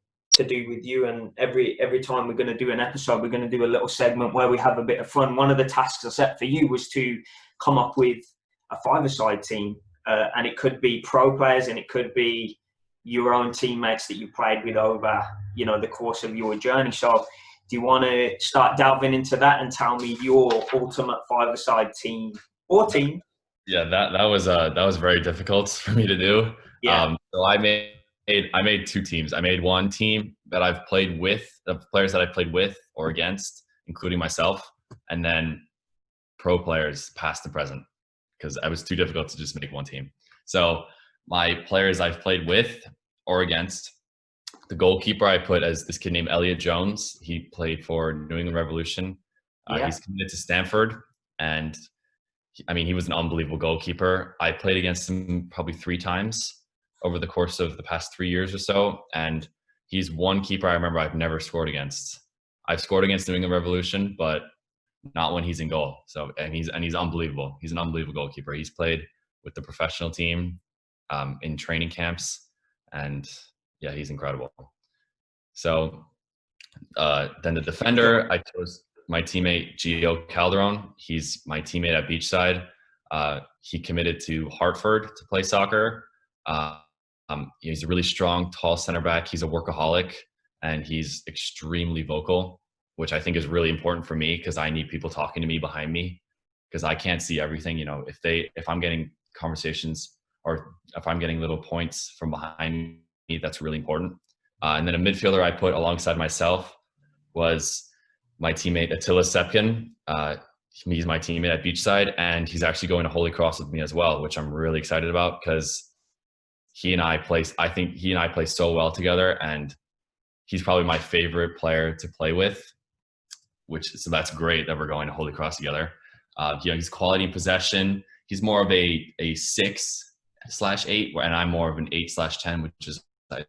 do with you, and every time we're going to do an episode, we're going to do a little segment where we have a bit of fun. One of the tasks I set for you was to come up with a five-a-side team, and it could be pro players, and it could be your own teammates that you played with over, you know, the course of your journey. So do you want to start delving into that and tell me your ultimate five-a-side team or team? yeah, that was very difficult for me to do. Yeah. So I made two teams. I made one team that I've played with, the players that I played with or against, including myself, and then pro players past and present, because it was too difficult to just make one team. So my players I've played with or against, the goalkeeper I put as this kid named Elliot Jones. He played for New England Revolution. Yeah. He's committed to Stanford, and I mean, he was an unbelievable goalkeeper. I played against him probably 3 times over the course of the past 3 years or so, and he's one keeper I remember I've never scored against. I've scored against New England Revolution, but not when he's in goal. So and he's unbelievable. He's an unbelievable goalkeeper. He's played with the professional team in training camps, and yeah, he's incredible. So then the defender, I chose my teammate Gio Calderon. He's my teammate at Beachside. He committed to Hartford to play soccer. He's a really strong, tall center back. He's a workaholic, and he's extremely vocal, which I think is really important for me, because I need people talking to me behind me, because I can't see everything. You know, if I'm getting conversations, or if I'm getting little points from behind me, that's really important. And then a midfielder I put alongside myself was my teammate Attila Sepkin. He's my teammate at Beachside, and he's actually going to Holy Cross with me as well, which I'm really excited about, because I think he and I play so well together, and he's probably my favorite player to play with, so that's great that we're going to Holy Cross together. You know, he's quality in possession. He's more of a 6/8, and I'm more of an 8/10, which is, I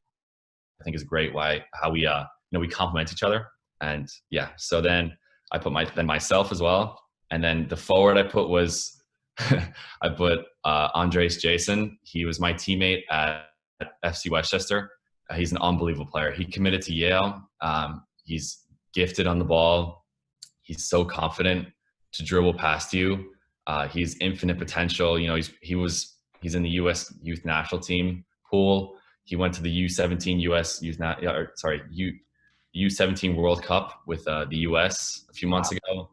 think is great. How we we complement each other. And yeah, so then I put myself as well, and then the forward I put was I put Andres Jason. He was my teammate at FC Westchester. He's an unbelievable player. He committed to Yale. He's gifted on the ball. He's so confident to dribble past you. He's infinite potential. You know, he's in the U.S. youth national team pool. He went to the U17 U.S. U17 World Cup with the U.S. a few months ago.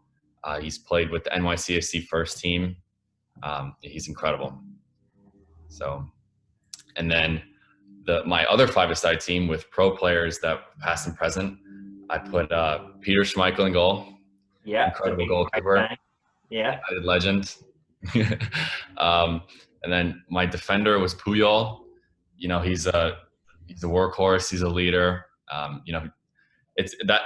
He's played with the NYCFC first team. He's incredible. So, and then my other five-a-side team with pro players that past and present, I put Peter Schmeichel in goal. Yeah, incredible goalkeeper. Yeah, legend. And then my defender was Puyol. You know, he's a workhorse. He's a leader. You know,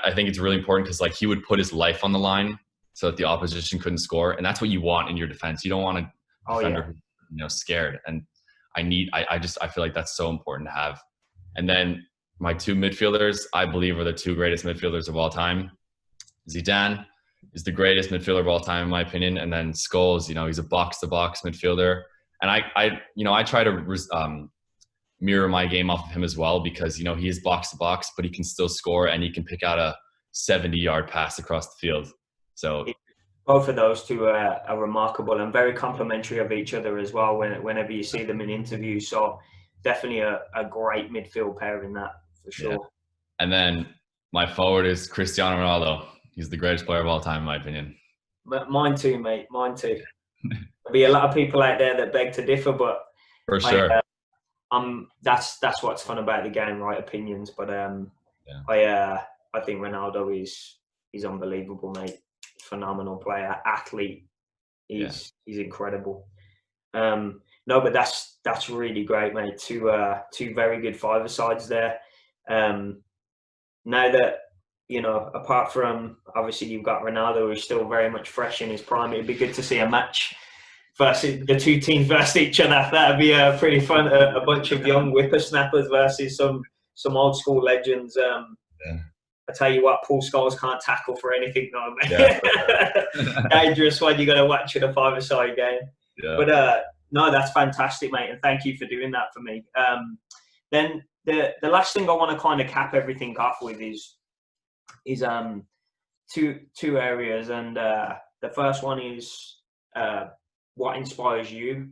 I think it's really important, because like he would put his life on the line so that the opposition couldn't score. And that's what you want in your defense. You don't want a defender who's, scared. And I feel like that's so important to have. And then my two midfielders, I believe, are the two greatest midfielders of all time. Zidane is the greatest midfielder of all time, in my opinion. And then Scholes, he's a box-to-box midfielder. And I try to mirror my game off of him as well, because, he is box-to-box, but he can still score and he can pick out a 70-yard pass across the field. So both of those two are remarkable and very complimentary of each other as well whenever you see them in interviews. So definitely a great midfield pair in that, for sure. Yeah. And then my forward is Cristiano Ronaldo. He's the greatest player of all time, in my opinion. But mine too, mate. Mine too. There'll be a lot of people out there that beg to differ, but for sure. That's what's fun about the game, right? Opinions. But I think Ronaldo is unbelievable, mate. Phenomenal player, athlete. He's incredible. No, but that's really great, mate. Two very good five-a-sides there. Now that, apart from, obviously, you've got Ronaldo, who's still very much fresh in his prime, it'd be good to see a match versus the two teams versus each other. That'd be pretty fun. A bunch of young whippersnappers versus some old school legends. I tell you what, Paul Scholes can't tackle for anything now, mate. Yeah. Dangerous one you got to watch in a five-a-side game. Yeah. But no, that's fantastic, mate, and thank you for doing that for me. Then the last thing I want to kind of cap everything off with is two areas, and the first one is what inspires you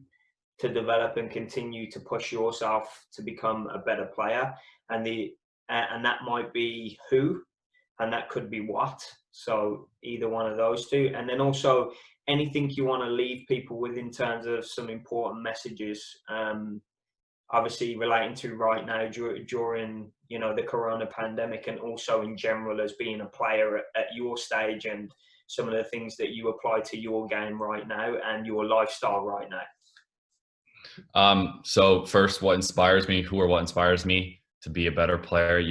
to develop and continue to push yourself to become a better player, and that might be who, and that could be what. So either one of those two. And then also anything you want to leave people with in terms of some important messages, obviously relating to right now during the corona pandemic, and also in general as being a player at your stage, and some of the things that you apply to your game right now and your lifestyle right now. So first, what inspires me to be a better player?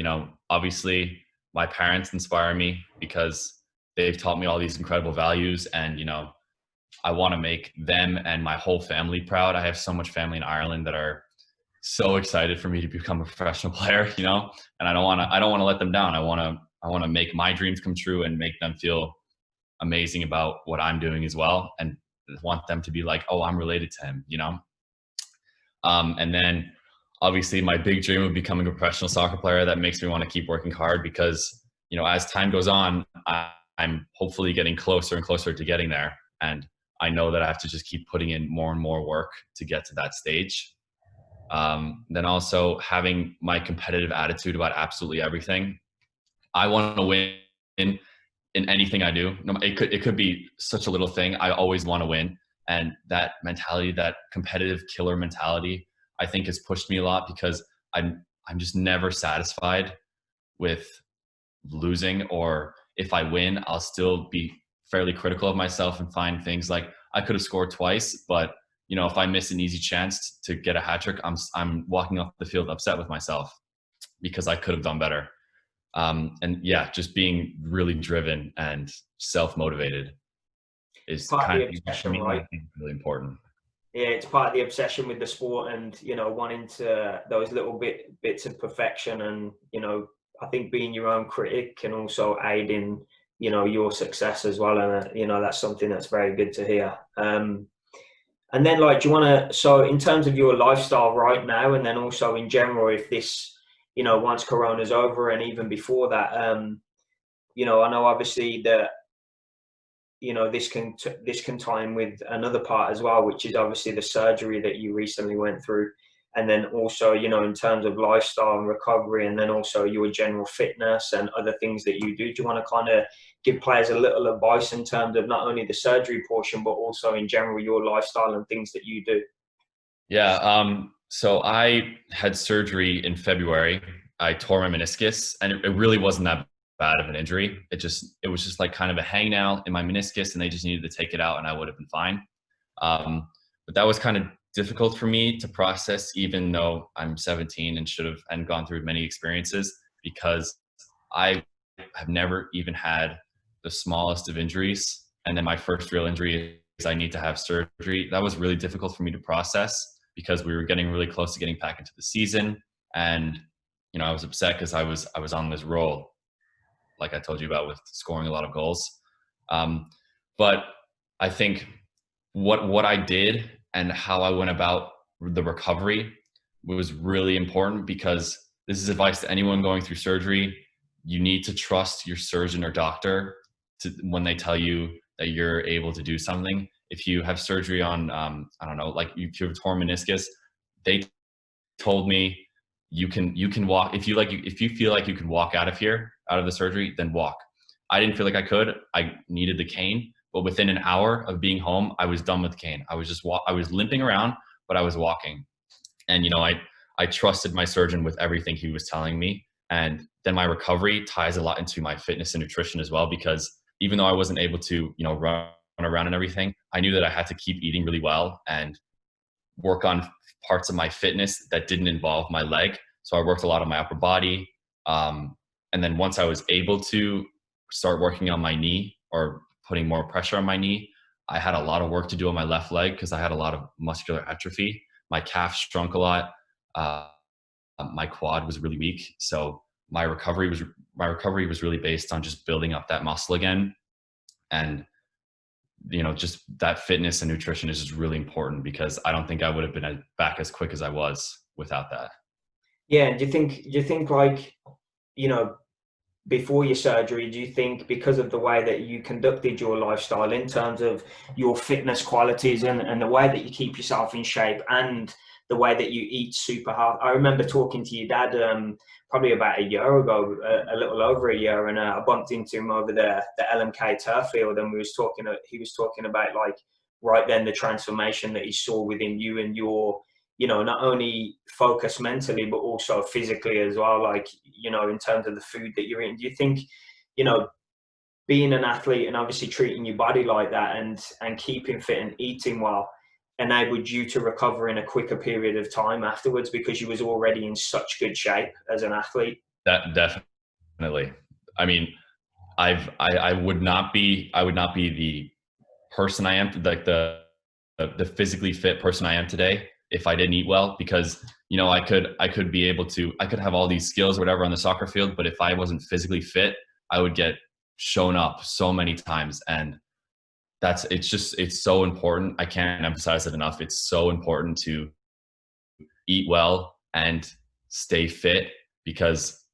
Obviously my parents inspire me because they've taught me all these incredible values, and I want to make them and my whole family proud. I have so much family in Ireland that are so excited for me to become a professional player, and I don't want to let them down. I want to make my dreams come true and make them feel amazing about what I'm doing as well, and want them to be like, oh, I'm related to him, and then obviously my big dream of becoming a professional soccer player. That makes me want to keep working hard, because as time goes on, I'm hopefully getting closer and closer to getting there, and I know that I have to just keep putting in more and more work to get to that stage. Then also having my competitive attitude about absolutely everything. I want to win in anything I do. It could be such a little thing. I always want to win, and that mentality, that competitive killer mentality, I think has pushed me a lot, because I'm just never satisfied with losing, or if I win, I'll still be fairly critical of myself and find things like I could have scored twice, but if I miss an easy chance to get a hat trick, I'm walking off the field upset with myself because I could have done better. And yeah, just being really driven and self-motivated is kind of obsession, right? Really important. Yeah, it's part of the obsession with the sport, and wanting to those little bits of perfection, and I think being your own critic can also aid in your success as well, and that's something that's very good to hear. And then, do you want to, so in terms of your lifestyle right now, and then also in general, if this, once Corona's over and even before that, I know obviously that, this can tie in with another part as well, which is obviously the surgery that you recently went through. And then also, in terms of lifestyle and recovery, and then also your general fitness and other things that you do. Do you want to kind of give players a little advice in terms of not only the surgery portion, but also in general your lifestyle and things that you do? Yeah. So I had surgery in February. I tore my meniscus, and it really wasn't that bad of an injury. It was just like kind of a hangnail in my meniscus, and they just needed to take it out, and I would have been fine. But that was kind of difficult for me to process, even though I'm 17 and should have gone through many experiences, because I have never even had the smallest of injuries. and then my first real injury is I need to have surgery. That was really difficult for me to process because we were getting really close to getting back into the season, and I was upset because I was on this roll, like I told you about, with scoring a lot of goals. But I think what I did and how I went about the recovery was really important, because this is advice to anyone going through surgery. You need to trust your surgeon or doctor when they tell you that you're able to do something. If you have surgery on, I don't know, like if you have a torn meniscus, they told me you can walk. If you feel like you can walk out of the surgery, then walk. I didn't feel like I could. I needed the cane, but within an hour of being home, I was done with the cane. I was limping around, but I was walking. And I trusted my surgeon with everything he was telling me. And then my recovery ties a lot into my fitness and nutrition as well, because even though I wasn't able to run around and everything, I knew that I had to keep eating really well and work on parts of my fitness that didn't involve my leg. So I worked a lot on my upper body. And then once I was able to start working on my knee, or putting more pressure on my knee, I had a lot of work to do on my left leg because I had a lot of muscular atrophy. My calf shrunk a lot. My quad was really weak. So my recovery was really based on just building up that muscle again. And just that fitness and nutrition is just really important, because I don't think I would have been back as quick as I was without that. Yeah. Do you think like, before your surgery, do you think because of the way that you conducted your lifestyle in terms of your fitness qualities and the way that you keep yourself in shape and the way that you eat super hard? I remember talking to your dad probably about a year ago, a little over a year, and I bumped into him over the LMK turf field, and he was talking about, like, right then, the transformation that he saw within you and your not only focus mentally, but also physically as well, like, in terms of the food that you're eating. Do you think, being an athlete and obviously treating your body like that and keeping fit and eating well enabled you to recover in a quicker period of time afterwards because you was already in such good shape as an athlete? That definitely. I mean, I would not be the person I am, like the physically fit person I am today, if I didn't eat well, because I could be able to, I could have all these skills or whatever on the soccer field, but if I wasn't physically fit, I would get shown up so many times. And it's so important. I can't emphasize it enough. It's so important to eat well and stay fit, because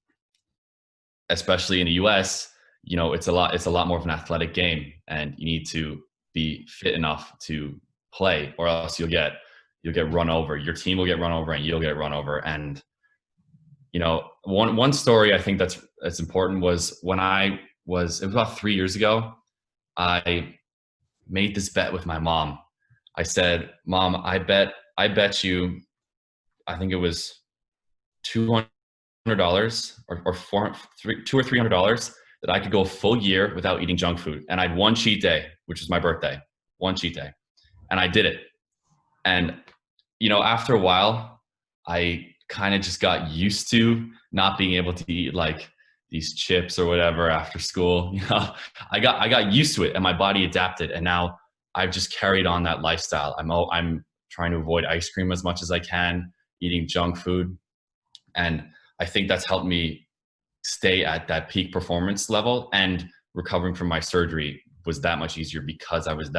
especially in the US, it's a lot more of an athletic game, and you need to be fit enough to play, or else you'll get run over. Your team will get run over, and you'll get run over. And one story I think that's important was when it was about 3 years ago, I made this bet with my mom. I said, "Mom, I bet you, I think it was $200 or $200 or $300 that I could go a full year without eating junk food. And I had one cheat day, which was my birthday, one cheat day. And I did it. And, after a while, I kind of just got used to not being able to eat like these chips or whatever after school. I got used to it, and my body adapted. And now I've just carried on that lifestyle. I'm trying to avoid ice cream as much as I can, eating junk food. And I think that's helped me stay at that peak performance level, and recovering from my surgery was that much easier because I was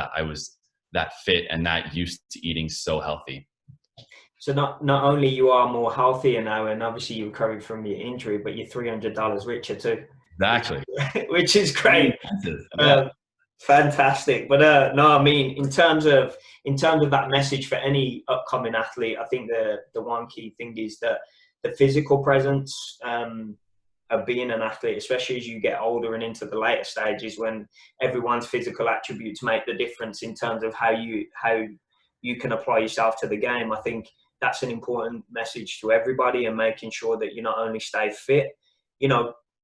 that fit and that used to eating so healthy. So not only you are more healthier now, and obviously you recovered from your injury, but you're $300 richer too. Exactly. Which is great. Yeah. Fantastic. But no, I mean, in terms of that message for any upcoming athlete, I think the one key thing is that the physical presence of being an athlete, especially as you get older and into the later stages, when everyone's physical attributes make the difference in terms of how you can apply yourself to the game. I think that's an important message to everybody, and making sure that you not only stay fit,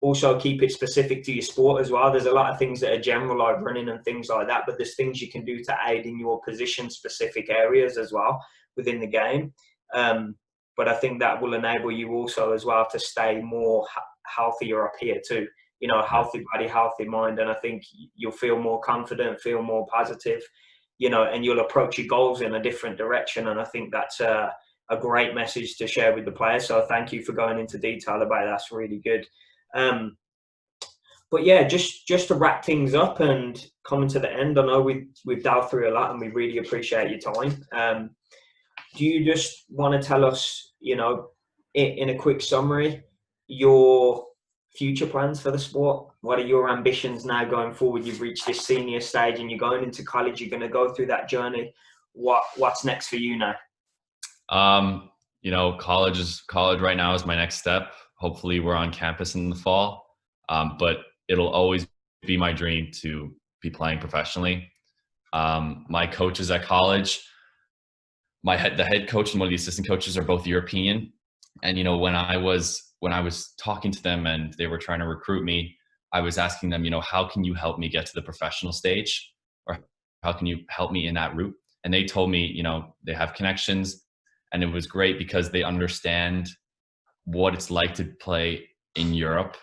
also keep it specific to your sport as well. There's a lot of things that are general, like running and things like that, but there's things you can do to aid in your position specific areas as well within the game. But I think that will enable you also as well to stay more healthier up here too, healthy body, healthy mind. And I think you'll feel more confident, feel more positive, and you'll approach your goals in a different direction. And I think that's a great message to share with the players. So thank you for going into detail about it. That's really good. But yeah, just to wrap things up and coming to the end, I know we've delved through a lot and we really appreciate your time. Do you just want to tell us, in a quick summary, your future plans for the sport? What are your ambitions now going forward? You've reached this senior stage and you're going into college. You're going to go through that journey. What's next for you now? College right now is my next step. Hopefully we're on campus in the fall. But it'll always be my dream to be playing professionally. My coaches at college, the head coach and one of the assistant coaches are both European. And, when I was talking to them and they were trying to recruit me, I was asking them, how can you help me get to the professional stage? Or how can you help me in that route? And they told me, they have connections, and it was great because they understand what it's like to play in Europe,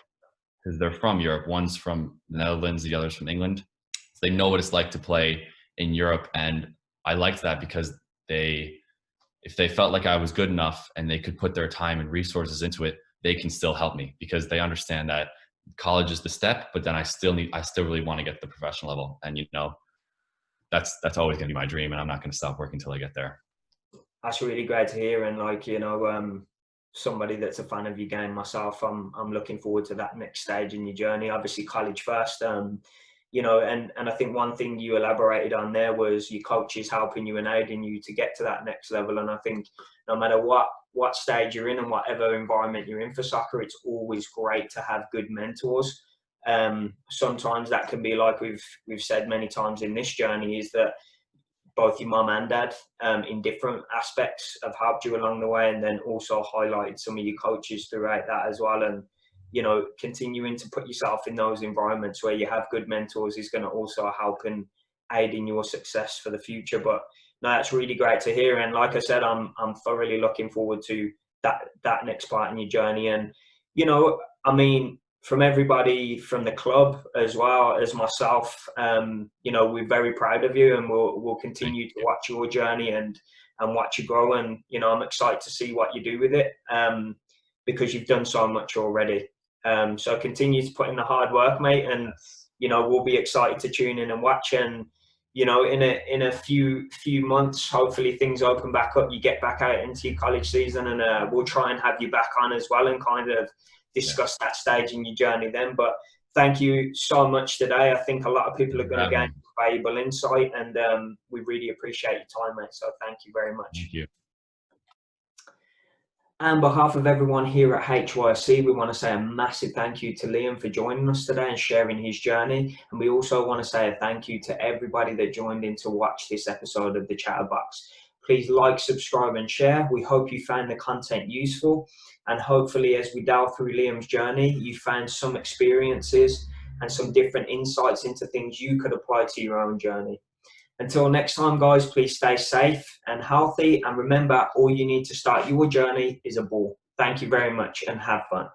because they're from Europe. One's from the Netherlands, the other's from England. So they know what it's like to play in Europe. And I liked that because if they felt like I was good enough and they could put their time and resources into it, they can still help me, because they understand that college is the step, but then I still really want to get to the professional level. And, that's always going to be my dream, and I'm not going to stop working till I get there. That's really great to hear. And somebody that's a fan of your game myself, I'm looking forward to that next stage in your journey. Obviously college first, and I think one thing you elaborated on there was your coaches helping you and aiding you to get to that next level. And I think no matter what stage you're in and whatever environment you're in for soccer, it's always great to have good mentors. Sometimes that can be, like we've said many times in this journey, is that both your mum and dad in different aspects have helped you along the way, and then also highlighted some of your coaches throughout that as well. And continuing to put yourself in those environments where you have good mentors is going to also help and aid in your success for the future. But no, that's really great to hear. And like I said, I'm thoroughly looking forward to that next part in your journey. And from everybody from the club as well as myself, we're very proud of you, and we'll continue to watch your journey and watch you grow. And I'm excited to see what you do with it, because you've done so much already. So continue to put in the hard work, mate, and we'll be excited to tune in and watch. And in a few months, hopefully things open back up, you get back out into your college season, and we'll try and have you back on as well and kind of discuss that stage in your journey then. But thank you so much today. I think a lot of people are going to gain valuable insight, and we really appreciate your time, mate. So thank you very much. Thank you. On behalf of everyone here at HYSC, we want to say a massive thank you to Liam for joining us today and sharing his journey. And we also want to say a thank you to everybody that joined in to watch this episode of the Chatterbox. Please like, subscribe and share. We hope you found the content useful. And hopefully as we delve through Liam's journey, you found some experiences and some different insights into things you could apply to your own journey. Until next time, guys, please stay safe and healthy. And remember, all you need to start your journey is a ball. Thank you very much and have fun.